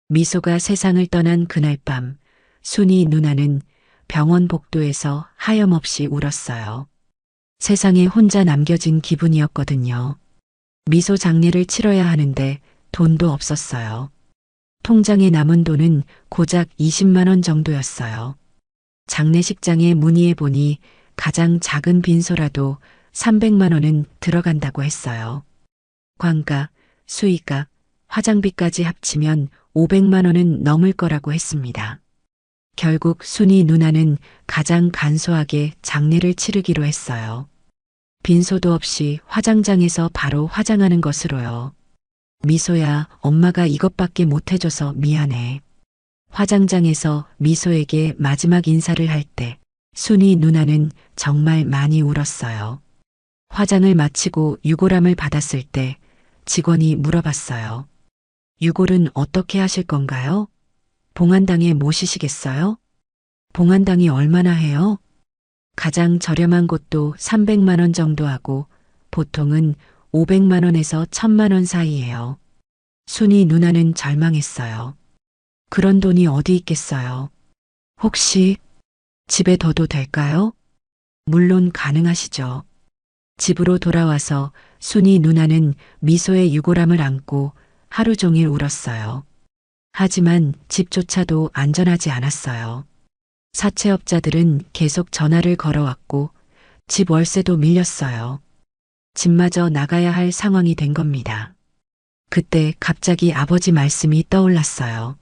미소가 세상을 떠난 그날 밤 순이 누나는 병원 복도에서 하염없이 울었어요. 세상에 혼자 남겨진 기분이었거든요. 미소 장례를 치러야 하는데 돈도 없었어요. 통장에 남은 돈은 고작 20만 원 정도였어요. 장례식장에 문의해 보니 가장 작은 빈소라도 300만 원은 들어간다고 했어요. 관가, 수의가, 화장비까지 합치면 500만 원은 넘을 거라고 했습니다. 결국 순이 누나는 가장 간소하게 장례를 치르기로 했어요. 빈소도 없이 화장장에서 바로 화장하는 것으로요. 미소야, 엄마가 이것밖에 못 해줘서 미안해. 화장장에서 미소에게 마지막 인사를 할 때 순이 누나는 정말 많이 울었어요. 화장을 마치고 유골함을 받았을 때 직원이 물어봤어요. 유골은 어떻게 하실 건가요? 봉안당에 모시시겠어요? 봉안당이 얼마나 해요? 가장 저렴한 곳도 300만 원 정도 하고 보통은 500만 원에서 1000만 원 사이예요. 순이 누나는 절망했어요. 그런 돈이 어디 있겠어요? 혹시 집에 둬도 될까요? 물론 가능하시죠. 집으로 돌아와서 순이 누나는 미소의 유골함을 안고 하루 종일 울었어요. 하지만 집조차도 안전하지 않았어요. 사채업자들은 계속 전화를 걸어왔고 집 월세도 밀렸어요. 집마저 나가야 할 상황이 된 겁니다. 그때 갑자기 아버지 말씀이 떠올랐어요.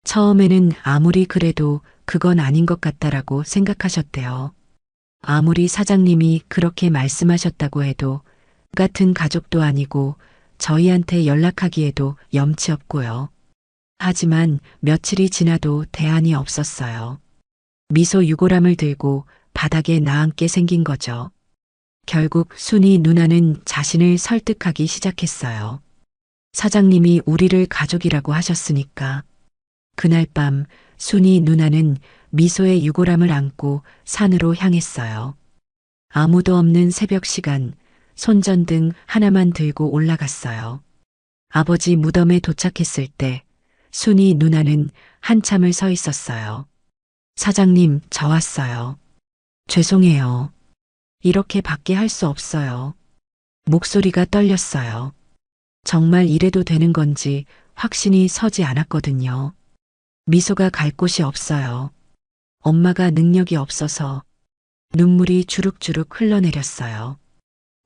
처음에는 아무리 그래도 그건 아닌 것 같다라고 생각하셨대요. 아무리 사장님이 그렇게 말씀하셨다고 해도 같은 가족도 아니고 저희한테 연락하기에도 염치 없고요. 하지만 며칠이 지나도 대안이 없었어요. 미소 유골함을 들고 바닥에 나앉게 생긴 거죠. 결국 순이 누나는 자신을 설득하기 시작했어요. 사장님이 우리를 가족이라고 하셨으니까. 그날 밤 순이 누나는 미소의 유골함을 안고 산으로 향했어요. 아무도 없는 새벽 시간, 손전등 하나만 들고 올라갔어요. 아버지 무덤에 도착했을 때 순이 누나는 한참을 서 있었어요. 사장님, 저 왔어요. 죄송해요. 이렇게 밖에 할 수 없어요. 목소리가 떨렸어요. 정말 이래도 되는 건지 확신이 서지 않았거든요. 미소가 갈 곳이 없어요. 엄마가 능력이 없어서 눈물이 주룩주룩 흘러내렸어요.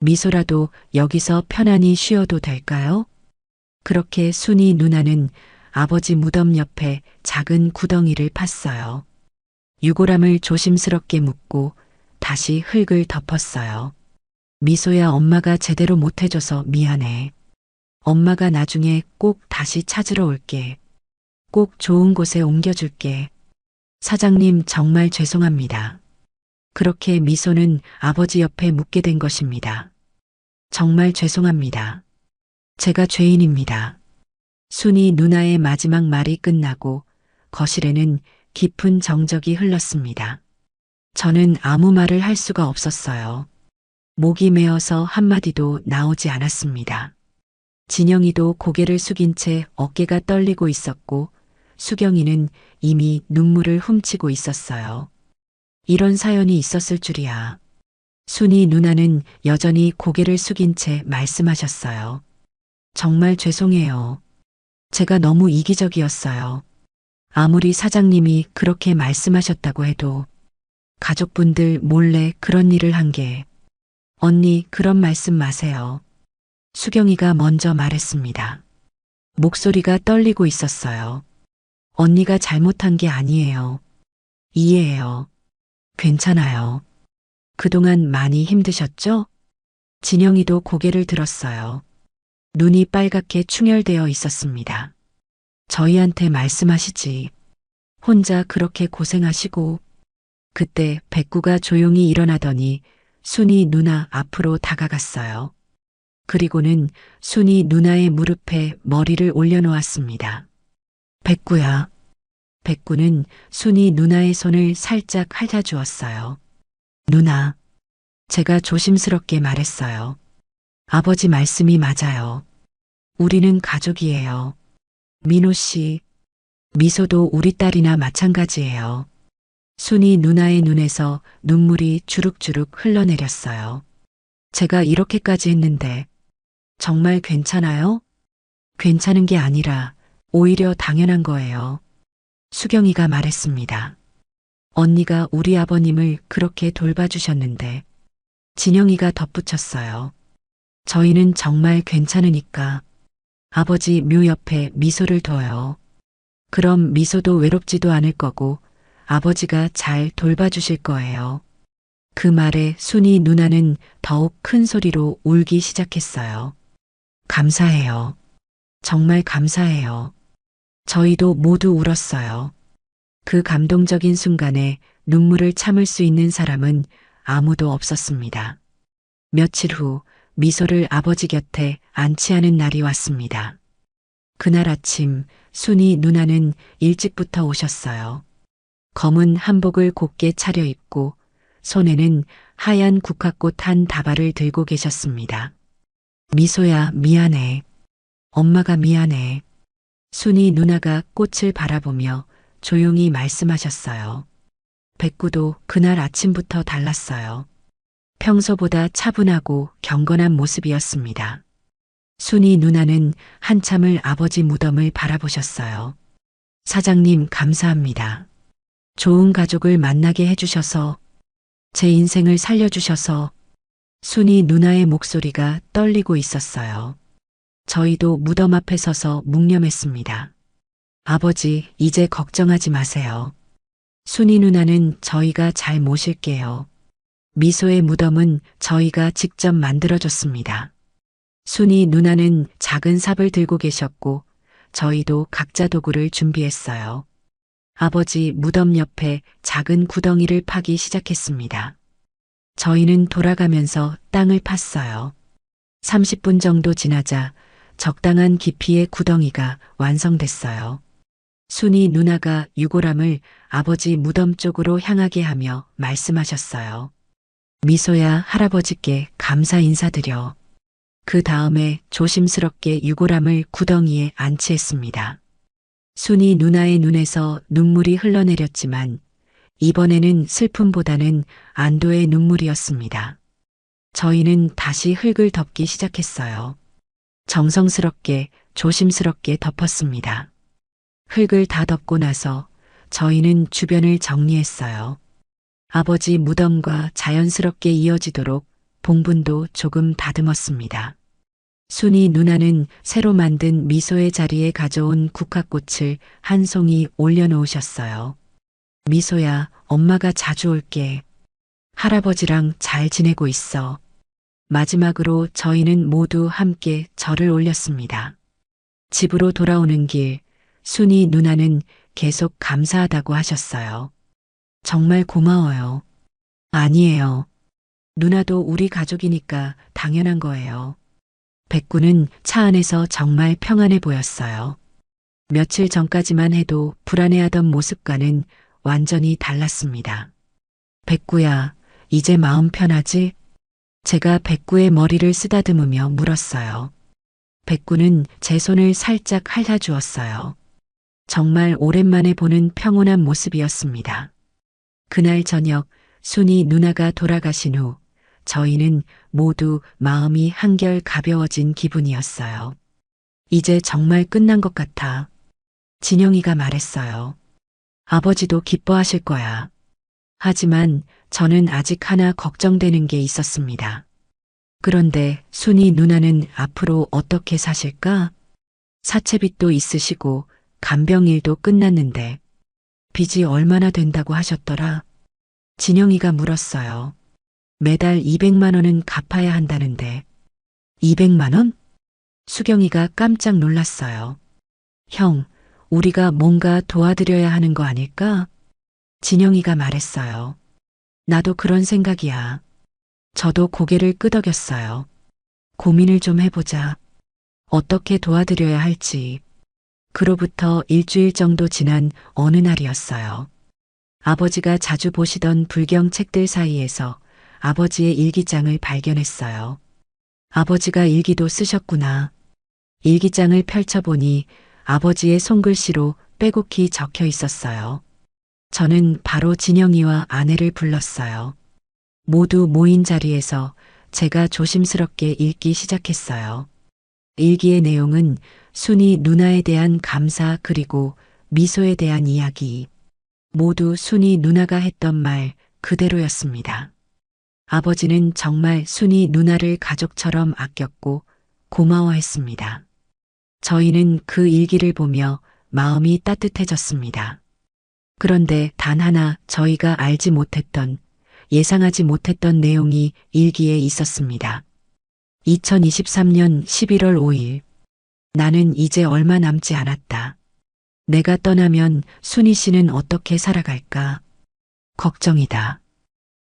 미소라도 여기서 편안히 쉬어도 될까요? 그렇게 순이 누나는 아버지 무덤 옆에 작은 구덩이를 팠어요. 유골함을 조심스럽게 묶고 다시 흙을 덮었어요. 미소야, 엄마가 제대로 못해줘서 미안해. 엄마가 나중에 꼭 다시 찾으러 올게. 꼭 좋은 곳에 옮겨줄게. 사장님, 정말 죄송합니다. 그렇게 미소는 아버지 옆에 묻게 된 것입니다. 정말 죄송합니다. 제가 죄인입니다. 순이 누나의 마지막 말이 끝나고 거실에는 깊은 정적이 흘렀습니다. 저는 아무 말을 할 수가 없었어요. 목이 메어서 한마디도 나오지 않았습니다. 진영이도 고개를 숙인 채 어깨가 떨리고 있었고 수경이는 이미 눈물을 훔치고 있었어요. 이런 사연이 있었을 줄이야. 순이 누나는 여전히 고개를 숙인 채 말씀하셨어요. 정말 죄송해요. 제가 너무 이기적이었어요. 아무리 사장님이 그렇게 말씀하셨다고 해도 가족분들 몰래 그런 일을 한 게. 언니, 그런 말씀 마세요. 수경이가 먼저 말했습니다. 목소리가 떨리고 있었어요. 언니가 잘못한 게 아니에요. 이해해요. 괜찮아요. 그동안 많이 힘드셨죠? 진영이도 고개를 들었어요. 눈이 빨갛게 충혈되어 있었습니다. 저희한테 말씀하시지. 혼자 그렇게 고생하시고. 그때 백구가 조용히 일어나더니 순이 누나 앞으로 다가갔어요. 그리고는 순이 누나의 무릎에 머리를 올려놓았습니다. 백구야. 백구는 순이 누나의 손을 살짝 핥아주었어요. 누나. 제가 조심스럽게 말했어요. 아버지 말씀이 맞아요. 우리는 가족이에요. 민호 씨. 미소도 우리 딸이나 마찬가지예요. 순이 누나의 눈에서 눈물이 주룩주룩 흘러내렸어요. 제가 이렇게까지 했는데 정말 괜찮아요? 괜찮은 게 아니라 오히려 당연한 거예요. 수경이가 말했습니다. 언니가 우리 아버님을 그렇게 돌봐주셨는데 진영이가 덧붙였어요. 저희는 정말 괜찮으니까 아버지 묘 옆에 미소를 둬요. 그럼 미소도 외롭지도 않을 거고 아버지가 잘 돌봐주실 거예요. 그 말에 순이 누나는 더욱 큰 소리로 울기 시작했어요. 감사해요. 정말 감사해요. 저희도 모두 울었어요. 그 감동적인 순간에 눈물을 참을 수 있는 사람은 아무도 없었습니다. 며칠 후 미소를 아버지 곁에 안치하는 날이 왔습니다. 그날 아침 순이 누나는 일찍부터 오셨어요. 검은 한복을 곱게 차려입고 손에는 하얀 국화꽃 한 다발을 들고 계셨습니다. 미소야, 미안해. 엄마가 미안해. 순이 누나가 꽃을 바라보며 조용히 말씀하셨어요. 백구도 그날 아침부터 달랐어요. 평소보다 차분하고 경건한 모습이었습니다. 순이 누나는 한참을 아버지 무덤을 바라보셨어요. 사장님, 감사합니다. 좋은 가족을 만나게 해주셔서, 제 인생을 살려주셔서, 순이 누나의 목소리가 떨리고 있었어요. 저희도 무덤 앞에 서서 묵념했습니다. 아버지, 이제 걱정하지 마세요. 순이 누나는 저희가 잘 모실게요. 미소의 무덤은 저희가 직접 만들어줬습니다. 순이 누나는 작은 삽을 들고 계셨고 저희도 각자 도구를 준비했어요. 아버지 무덤 옆에 작은 구덩이를 파기 시작했습니다. 저희는 돌아가면서 땅을 팠어요. 30분 정도 지나자 적당한 깊이의 구덩이가 완성됐어요. 순이 누나가 유골함을 아버지 무덤 쪽으로 향하게 하며 말씀하셨어요. 미소야, 할아버지께 감사 인사드려. 그 다음에 조심스럽게 유골함을 구덩이에 안치했습니다. 순이 누나의 눈에서 눈물이 흘러내렸지만 이번에는 슬픔보다는 안도의 눈물이었습니다. 저희는 다시 흙을 덮기 시작했어요. 정성스럽게 조심스럽게 덮었습니다. 흙을 다 덮고 나서 저희는 주변을 정리했어요. 아버지 무덤과 자연스럽게 이어지도록 봉분도 조금 다듬었습니다. 순이 누나는 새로 만든 미소의 자리에 가져온 국화꽃을 한 송이 올려놓으셨어요. 미소야, 엄마가 자주 올게. 할아버지랑 잘 지내고 있어. 마지막으로 저희는 모두 함께 절을 올렸습니다. 집으로 돌아오는 길, 순이 누나는 계속 감사하다고 하셨어요. 정말 고마워요. 아니에요. 누나도 우리 가족이니까 당연한 거예요. 백구는 차 안에서 정말 평안해 보였어요. 며칠 전까지만 해도 불안해하던 모습과는 완전히 달랐습니다. 백구야, 이제 마음 편하지? 제가 백구의 머리를 쓰다듬으며 물었어요. 백구는 제 손을 살짝 핥아주었어요. 정말 오랜만에 보는 평온한 모습이었습니다. 그날 저녁 순이 누나가 돌아가신 후 저희는 모두 마음이 한결 가벼워진 기분이었어요. 이제 정말 끝난 것 같아. 진영이가 말했어요. 아버지도 기뻐하실 거야. 하지만 저는 아직 하나 걱정되는 게 있었습니다. 그런데 순이 누나는 앞으로 어떻게 사실까? 사채빚도 있으시고 간병일도 끝났는데 빚이 얼마나 된다고 하셨더라? 진영이가 물었어요. 매달 200만 원은 갚아야 한다는데 200만 원? 수경이가 깜짝 놀랐어요. 형, 우리가 뭔가 도와드려야 하는 거 아닐까? 진영이가 말했어요. 나도 그런 생각이야. 저도 고개를 끄덕였어요. 고민을 좀 해보자. 어떻게 도와드려야 할지. 그로부터 일주일 정도 지난 어느 날이었어요. 아버지가 자주 보시던 불경 책들 사이에서 아버지의 일기장을 발견했어요. 아버지가 일기도 쓰셨구나. 일기장을 펼쳐보니 아버지의 손글씨로 빼곡히 적혀 있었어요. 저는 바로 진영이와 아내를 불렀어요. 모두 모인 자리에서 제가 조심스럽게 읽기 시작했어요. 일기의 내용은 순이 누나에 대한 감사 그리고 미소에 대한 이야기. 모두 순이 누나가 했던 말 그대로였습니다. 아버지는 정말 순이 누나를 가족처럼 아꼈고 고마워했습니다. 저희는 그 일기를 보며 마음이 따뜻해졌습니다. 그런데 단 하나 저희가 알지 못했던, 예상하지 못했던 내용이 일기에 있었습니다. 2023년 11월 5일. 나는 이제 얼마 남지 않았다. 내가 떠나면 순희 씨는 어떻게 살아갈까? 걱정이다.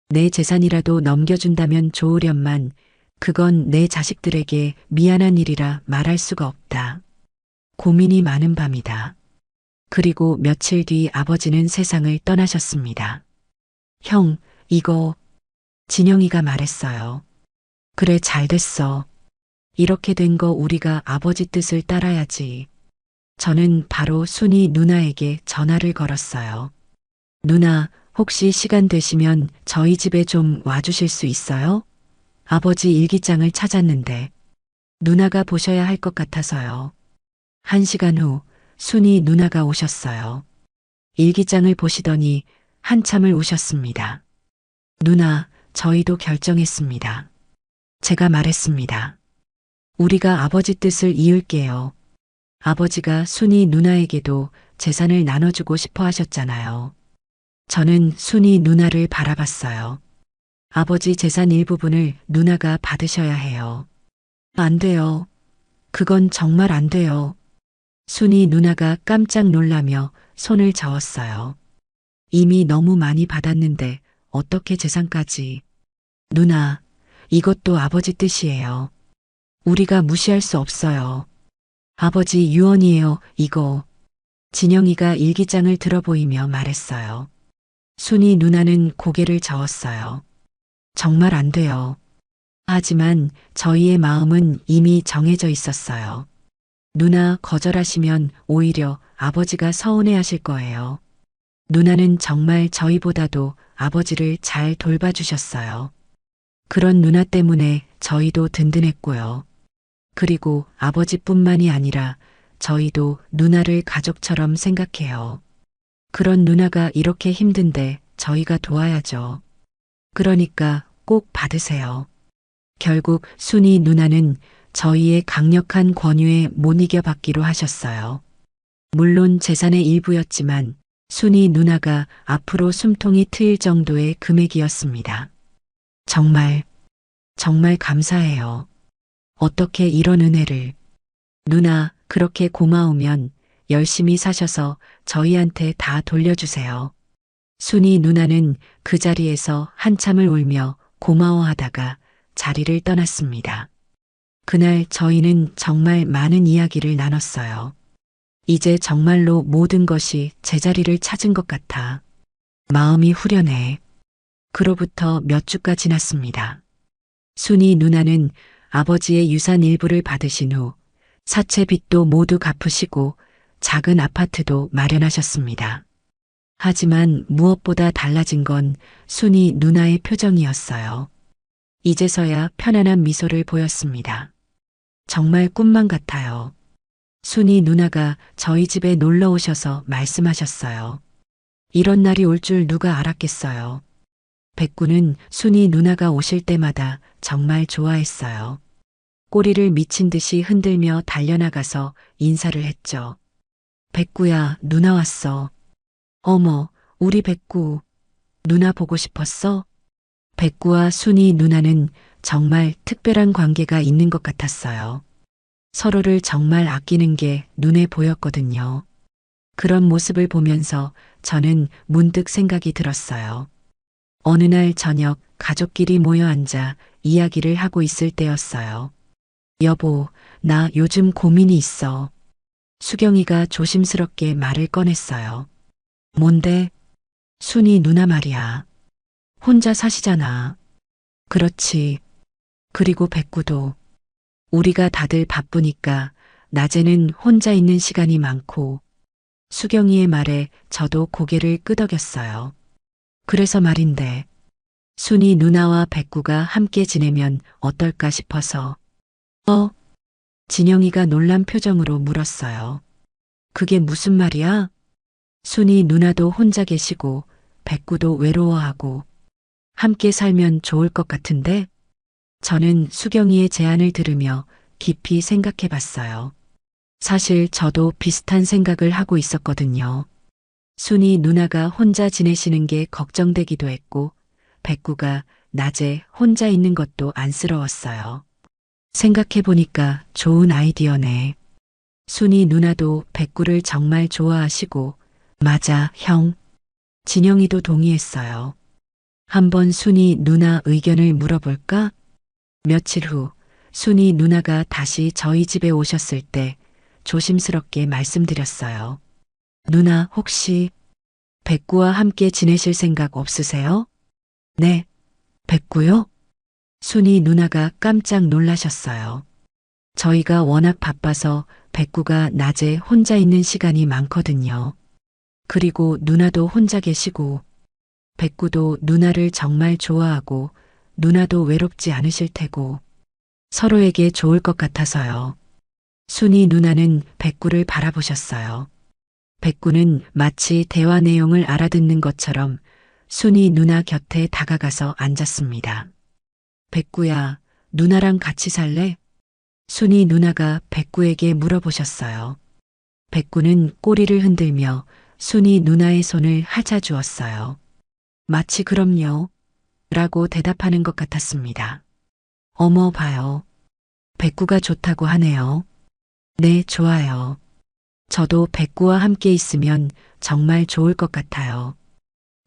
내 재산이라도 넘겨준다면 좋으련만 그건 내 자식들에게 미안한 일이라 말할 수가 없다. 고민이 많은 밤이다. 그리고 며칠 뒤 아버지는 세상을 떠나셨습니다. 형, 이거 진영이가 말했어요. 그래, 잘 됐어. 이렇게 된 거 우리가 아버지 뜻을 따라야지. 저는 바로 순이 누나에게 전화를 걸었어요. 누나, 혹시 시간 되시면 저희 집에 좀 와주실 수 있어요? 아버지 일기장을 찾았는데 누나가 보셔야 할 것 같아서요. 1시간 후 순이 누나가 오셨어요. 일기장을 보시더니 한참을 우셨습니다. 누나, 저희도 결정했습니다. 제가 말했습니다. 우리가 아버지 뜻을 이을게요. 아버지가 순이 누나에게도 재산을 나눠주고 싶어 하셨잖아요. 저는 순이 누나를 바라봤어요. 아버지 재산 일부분을 누나가 받으셔야 해요. 안 돼요. 그건 정말 안 돼요. 순이 누나가 깜짝 놀라며 손을 저었어요. 이미 너무 많이 받았는데 어떻게 재산까지. 누나, 이것도 아버지 뜻이에요. 우리가 무시할 수 없어요. 아버지 유언이에요, 이거. 진영이가 일기장을 들어보이며 말했어요. 순이 누나는 고개를 저었어요. 정말 안 돼요. 하지만 저희의 마음은 이미 정해져 있었어요. 누나 거절하시면 오히려 아버지가 서운해하실 거예요. 누나는 정말 저희보다도 아버지를 잘 돌봐주셨어요. 그런 누나 때문에 저희도 든든했고요. 그리고 아버지뿐만이 아니라 저희도 누나를 가족처럼 생각해요. 그런 누나가 이렇게 힘든데 저희가 도와야죠. 그러니까 꼭 받으세요. 결국 순이 누나는 저희의 강력한 권유에 못 이겨받기로 하셨어요. 물론 재산의 일부였지만 순이 누나가 앞으로 숨통이 트일 정도의 금액이었습니다. 정말 감사해요. 어떻게 이런 은혜를. 누나, 그렇게 고마우면 열심히 사셔서 저희한테 다 돌려주세요. 순이 누나는 그 자리에서 한참을 울며 고마워하다가 자리를 떠났습니다. 그날 저희는 정말 많은 이야기를 나눴어요. 이제 정말로 모든 것이 제자리를 찾은 것 같아. 마음이 후련해. 그로부터 몇 주가 지났습니다. 순이 누나는 아버지의 유산 일부를 받으신 후 사채 빚도 모두 갚으시고 작은 아파트도 마련하셨습니다. 하지만 무엇보다 달라진 건 순이 누나의 표정이었어요. 이제서야 편안한 미소를 보였습니다. 정말 꿈만 같아요. 순이 누나가 저희 집에 놀러 오셔서 말씀하셨어요. 이런 날이 올 줄 누가 알았겠어요. 백구는 순이 누나가 오실 때마다 정말 좋아했어요. 꼬리를 미친 듯이 흔들며 달려나가서 인사를 했죠. 백구야, 누나 왔어. 어머, 우리 백구. 누나 보고 싶었어? 백구와 순이 누나는 정말 특별한 관계가 있는 것 같았어요. 서로를 정말 아끼는 게 눈에 보였거든요. 그런 모습을 보면서 저는 문득 생각이 들었어요. 어느 날 저녁 가족끼리 모여 앉아 이야기를 하고 있을 때였어요. 여보, 나 요즘 고민이 있어. 수경이가 조심스럽게 말을 꺼냈어요. 뭔데? 순이 누나 말이야. 혼자 사시잖아. 그렇지. 그리고 백구도. 우리가 다들 바쁘니까 낮에는 혼자 있는 시간이 많고. 수경이의 말에 저도 고개를 끄덕였어요. 그래서 말인데, 순이 누나와 백구가 함께 지내면 어떨까 싶어서. 진영이가 놀란 표정으로 물었어요. 그게 무슨 말이야? 순이 누나도 혼자 계시고 백구도 외로워하고 함께 살면 좋을 것 같은데? 저는 수경이의 제안을 들으며 깊이 생각해 봤어요. 사실 저도 비슷한 생각을 하고 있었거든요. 순이 누나가 혼자 지내시는 게 걱정되기도 했고, 백구가 낮에 혼자 있는 것도 안쓰러웠어요. 생각해 보니까 좋은 아이디어네. 순이 누나도 백구를 정말 좋아하시고, 맞아, 형. 진영이도 동의했어요. 한번 순이 누나 의견을 물어볼까? 며칠 후, 순이 누나가 다시 저희 집에 오셨을 때 조심스럽게 말씀드렸어요. 누나, 혹시 백구와 함께 지내실 생각 없으세요? 네, 백구요? 순이 누나가 깜짝 놀라셨어요. 저희가 워낙 바빠서 백구가 낮에 혼자 있는 시간이 많거든요. 그리고 누나도 혼자 계시고, 백구도 누나를 정말 좋아하고, 누나도 외롭지 않으실 테고, 서로에게 좋을 것 같아서요. 순이 누나는 백구를 바라보셨어요. 백구는 마치 대화 내용을 알아듣는 것처럼 순이 누나 곁에 다가가서 앉았습니다. 백구야, 누나랑 같이 살래? 순이 누나가 백구에게 물어보셨어요. 백구는 꼬리를 흔들며 순이 누나의 손을 하자 주었어요. 마치 그럼요. 라고 대답하는 것 같았습니다. 어머 봐요. 백구가 좋다고 하네요. 네, 좋아요. 저도 백구와 함께 있으면 정말 좋을 것 같아요.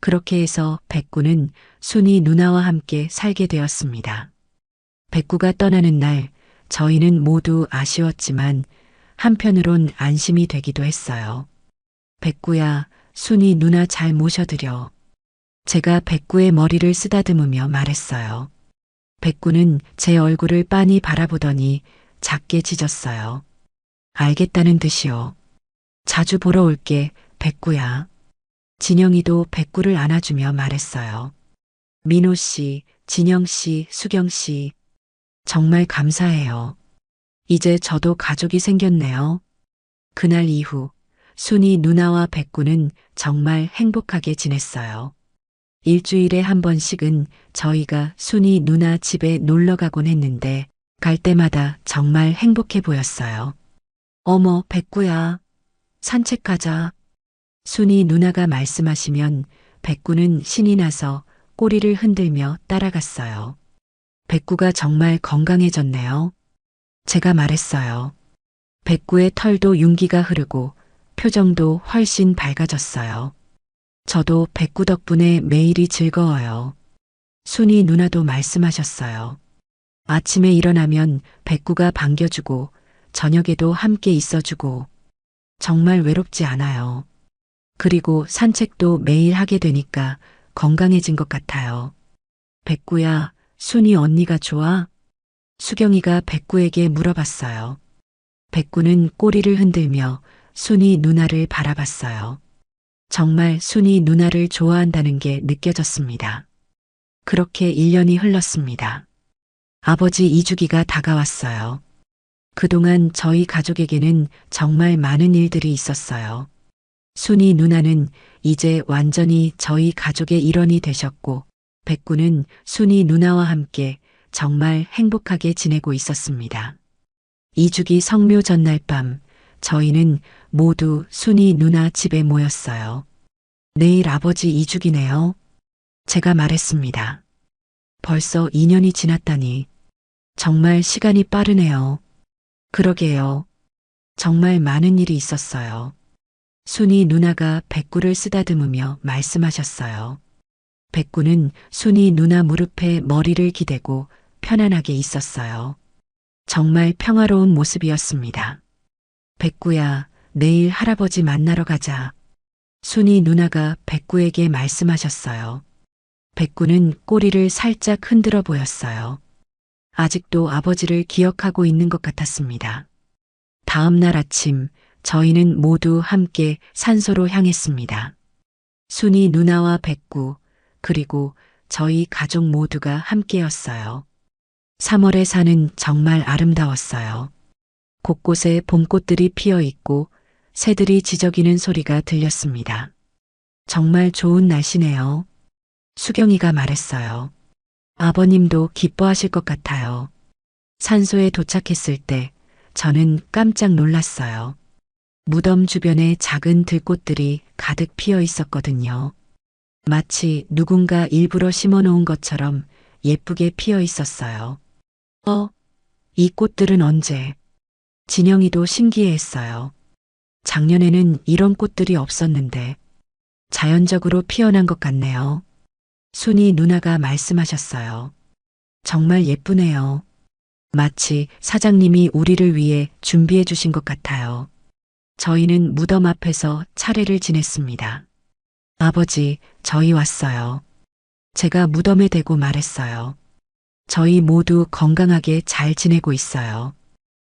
그렇게 해서 백구는 순이 누나와 함께 살게 되었습니다. 백구가 떠나는 날 저희는 모두 아쉬웠지만 한편으론 안심이 되기도 했어요. 백구야, 순이 누나 잘 모셔드려. 제가 백구의 머리를 쓰다듬으며 말했어요. 백구는 제 얼굴을 빤히 바라보더니 작게 짖었어요. 알겠다는 듯이요. 자주 보러 올게, 백구야. 진영이도 백구를 안아주며 말했어요. 민호 씨, 진영 씨, 수경 씨, 정말 감사해요. 이제 저도 가족이 생겼네요. 그날 이후 순이 누나와 백구는 정말 행복하게 지냈어요. 일주일에 한 번씩은 저희가 순이 누나 집에 놀러 가곤 했는데 갈 때마다 정말 행복해 보였어요. 어머, 백구야. 산책 가자. 순이 누나가 말씀하시면 백구는 신이 나서 꼬리를 흔들며 따라갔어요. 백구가 정말 건강해졌네요. 제가 말했어요. 백구의 털도 윤기가 흐르고 표정도 훨씬 밝아졌어요. 저도 백구 덕분에 매일이 즐거워요. 순이 누나도 말씀하셨어요. 아침에 일어나면 백구가 반겨주고 저녁에도 함께 있어주고 정말 외롭지 않아요. 그리고 산책도 매일 하게 되니까 건강해진 것 같아요. 백구야, 순이 언니가 좋아? 수경이가 백구에게 물어봤어요. 백구는 꼬리를 흔들며 순이 누나를 바라봤어요. 정말 순이 누나를 좋아한다는 게 느껴졌습니다. 그렇게 1년이 흘렀습니다. 아버지 이주기가 다가왔어요. 그동안 저희 가족에게는 정말 많은 일들이 있었어요. 순이 누나는 이제 완전히 저희 가족의 일원이 되셨고, 백구는 순이 누나와 함께 정말 행복하게 지내고 있었습니다. 이주기 성묘 전날 밤, 저희는 모두 순이 누나 집에 모였어요. 내일 아버지 이주기네요. 제가 말했습니다. 벌써 2년이 지났다니. 정말 시간이 빠르네요. 그러게요. 정말 많은 일이 있었어요. 순이 누나가 백구를 쓰다듬으며 말씀하셨어요. 백구는 순이 누나 무릎에 머리를 기대고 편안하게 있었어요. 정말 평화로운 모습이었습니다. 백구야, 내일 할아버지 만나러 가자. 순이 누나가 백구에게 말씀하셨어요. 백구는 꼬리를 살짝 흔들어 보였어요. 아직도 아버지를 기억하고 있는 것 같았습니다. 다음 날 아침, 저희는 모두 함께 산소로 향했습니다. 순이 누나와 백구, 그리고 저희 가족 모두가 함께였어요. 3월의 산은 정말 아름다웠어요. 곳곳에 봄꽃들이 피어 있고 새들이 지저귀는 소리가 들렸습니다. 정말 좋은 날씨네요. 수경이가 말했어요. 아버님도 기뻐하실 것 같아요. 산소에 도착했을 때 저는 깜짝 놀랐어요. 무덤 주변에 작은 들꽃들이 가득 피어 있었거든요. 마치 누군가 일부러 심어 놓은 것처럼 예쁘게 피어 있었어요. 이 꽃들은 언제? 진영이도 신기해했어요. 작년에는 이런 꽃들이 없었는데 자연적으로 피어난 것 같네요. 순이 누나가 말씀하셨어요. 정말 예쁘네요. 마치 사장님이 우리를 위해 준비해 주신 것 같아요. 저희는 무덤 앞에서 차례를 지냈습니다. 아버지, 저희 왔어요. 제가 무덤에 대고 말했어요. 저희 모두 건강하게 잘 지내고 있어요.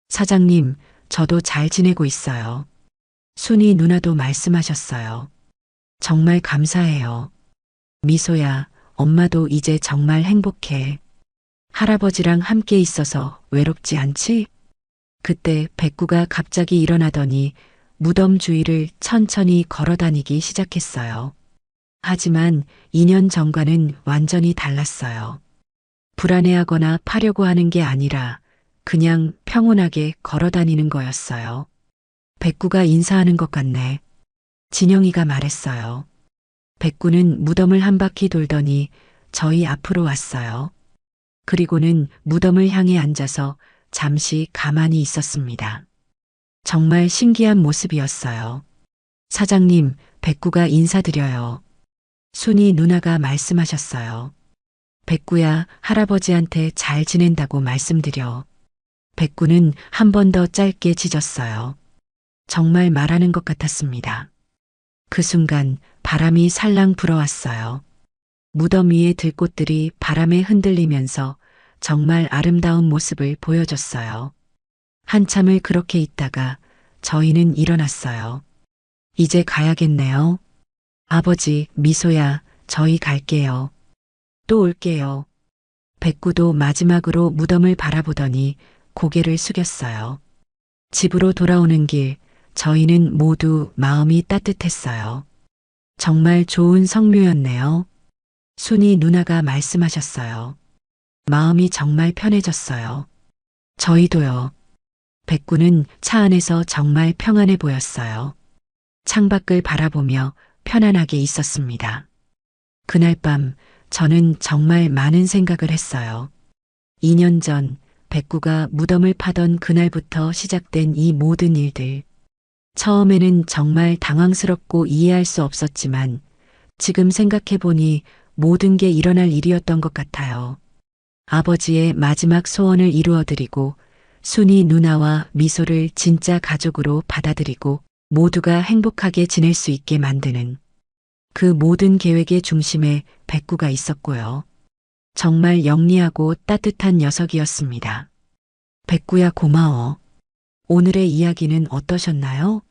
사장님, 저도 잘 지내고 있어요. 순이 누나도 말씀하셨어요. 정말 감사해요. 미소야, 엄마도 이제 정말 행복해. 할아버지랑 함께 있어서 외롭지 않지? 그때 백구가 갑자기 일어나더니 무덤 주위를 천천히 걸어 다니기 시작했어요. 하지만 2년 전과는 완전히 달랐어요. 불안해하거나 파려고 하는 게 아니라 그냥 평온하게 걸어 다니는 거였어요. 백구가 인사하는 것 같네. 진영이가 말했어요. 백구는 무덤을 한 바퀴 돌더니 저희 앞으로 왔어요. 그리고는 무덤을 향해 앉아서 잠시 가만히 있었습니다. 정말 신기한 모습이었어요. 사장님, 백구가 인사드려요. 순이 누나가 말씀하셨어요. 백구야, 할아버지한테 잘 지낸다고 말씀드려. 백구는 한 번 더 짧게 짖었어요. 정말 말하는 것 같았습니다. 그 순간 바람이 살랑 불어왔어요. 무덤 위의 들꽃들이 바람에 흔들리면서 정말 아름다운 모습을 보여줬어요. 한참을 그렇게 있다가 저희는 일어났어요. 이제 가야겠네요. 아버지, 미소야, 저희 갈게요. 또 올게요. 백구도 마지막으로 무덤을 바라보더니 고개를 숙였어요. 집으로 돌아오는 길, 저희는 모두 마음이 따뜻했어요. 정말 좋은 성묘였네요. 순이 누나가 말씀하셨어요. 마음이 정말 편해졌어요. 저희도요. 백구는 차 안에서 정말 평안해 보였어요. 창밖을 바라보며 편안하게 있었습니다. 그날 밤 저는 정말 많은 생각을 했어요. 2년 전 백구가 무덤을 파던 그날부터 시작된 이 모든 일들. 처음에는 정말 당황스럽고 이해할 수 없었지만 지금 생각해보니 모든 게 일어날 일이었던 것 같아요. 아버지의 마지막 소원을 이루어드리고 순이 누나와 미소를 진짜 가족으로 받아들이고 모두가 행복하게 지낼 수 있게 만드는 그 모든 계획의 중심에 백구가 있었고요. 정말 영리하고 따뜻한 녀석이었습니다. 백구야 고마워. 오늘의 이야기는 어떠셨나요?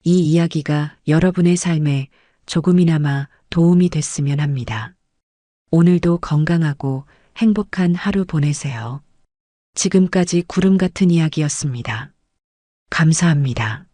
이 이야기가 여러분의 삶에 조금이나마 도움이 됐으면 합니다. 오늘도 건강하고 행복한 하루 보내세요. 지금까지 구름 같은 이야기였습니다. 감사합니다.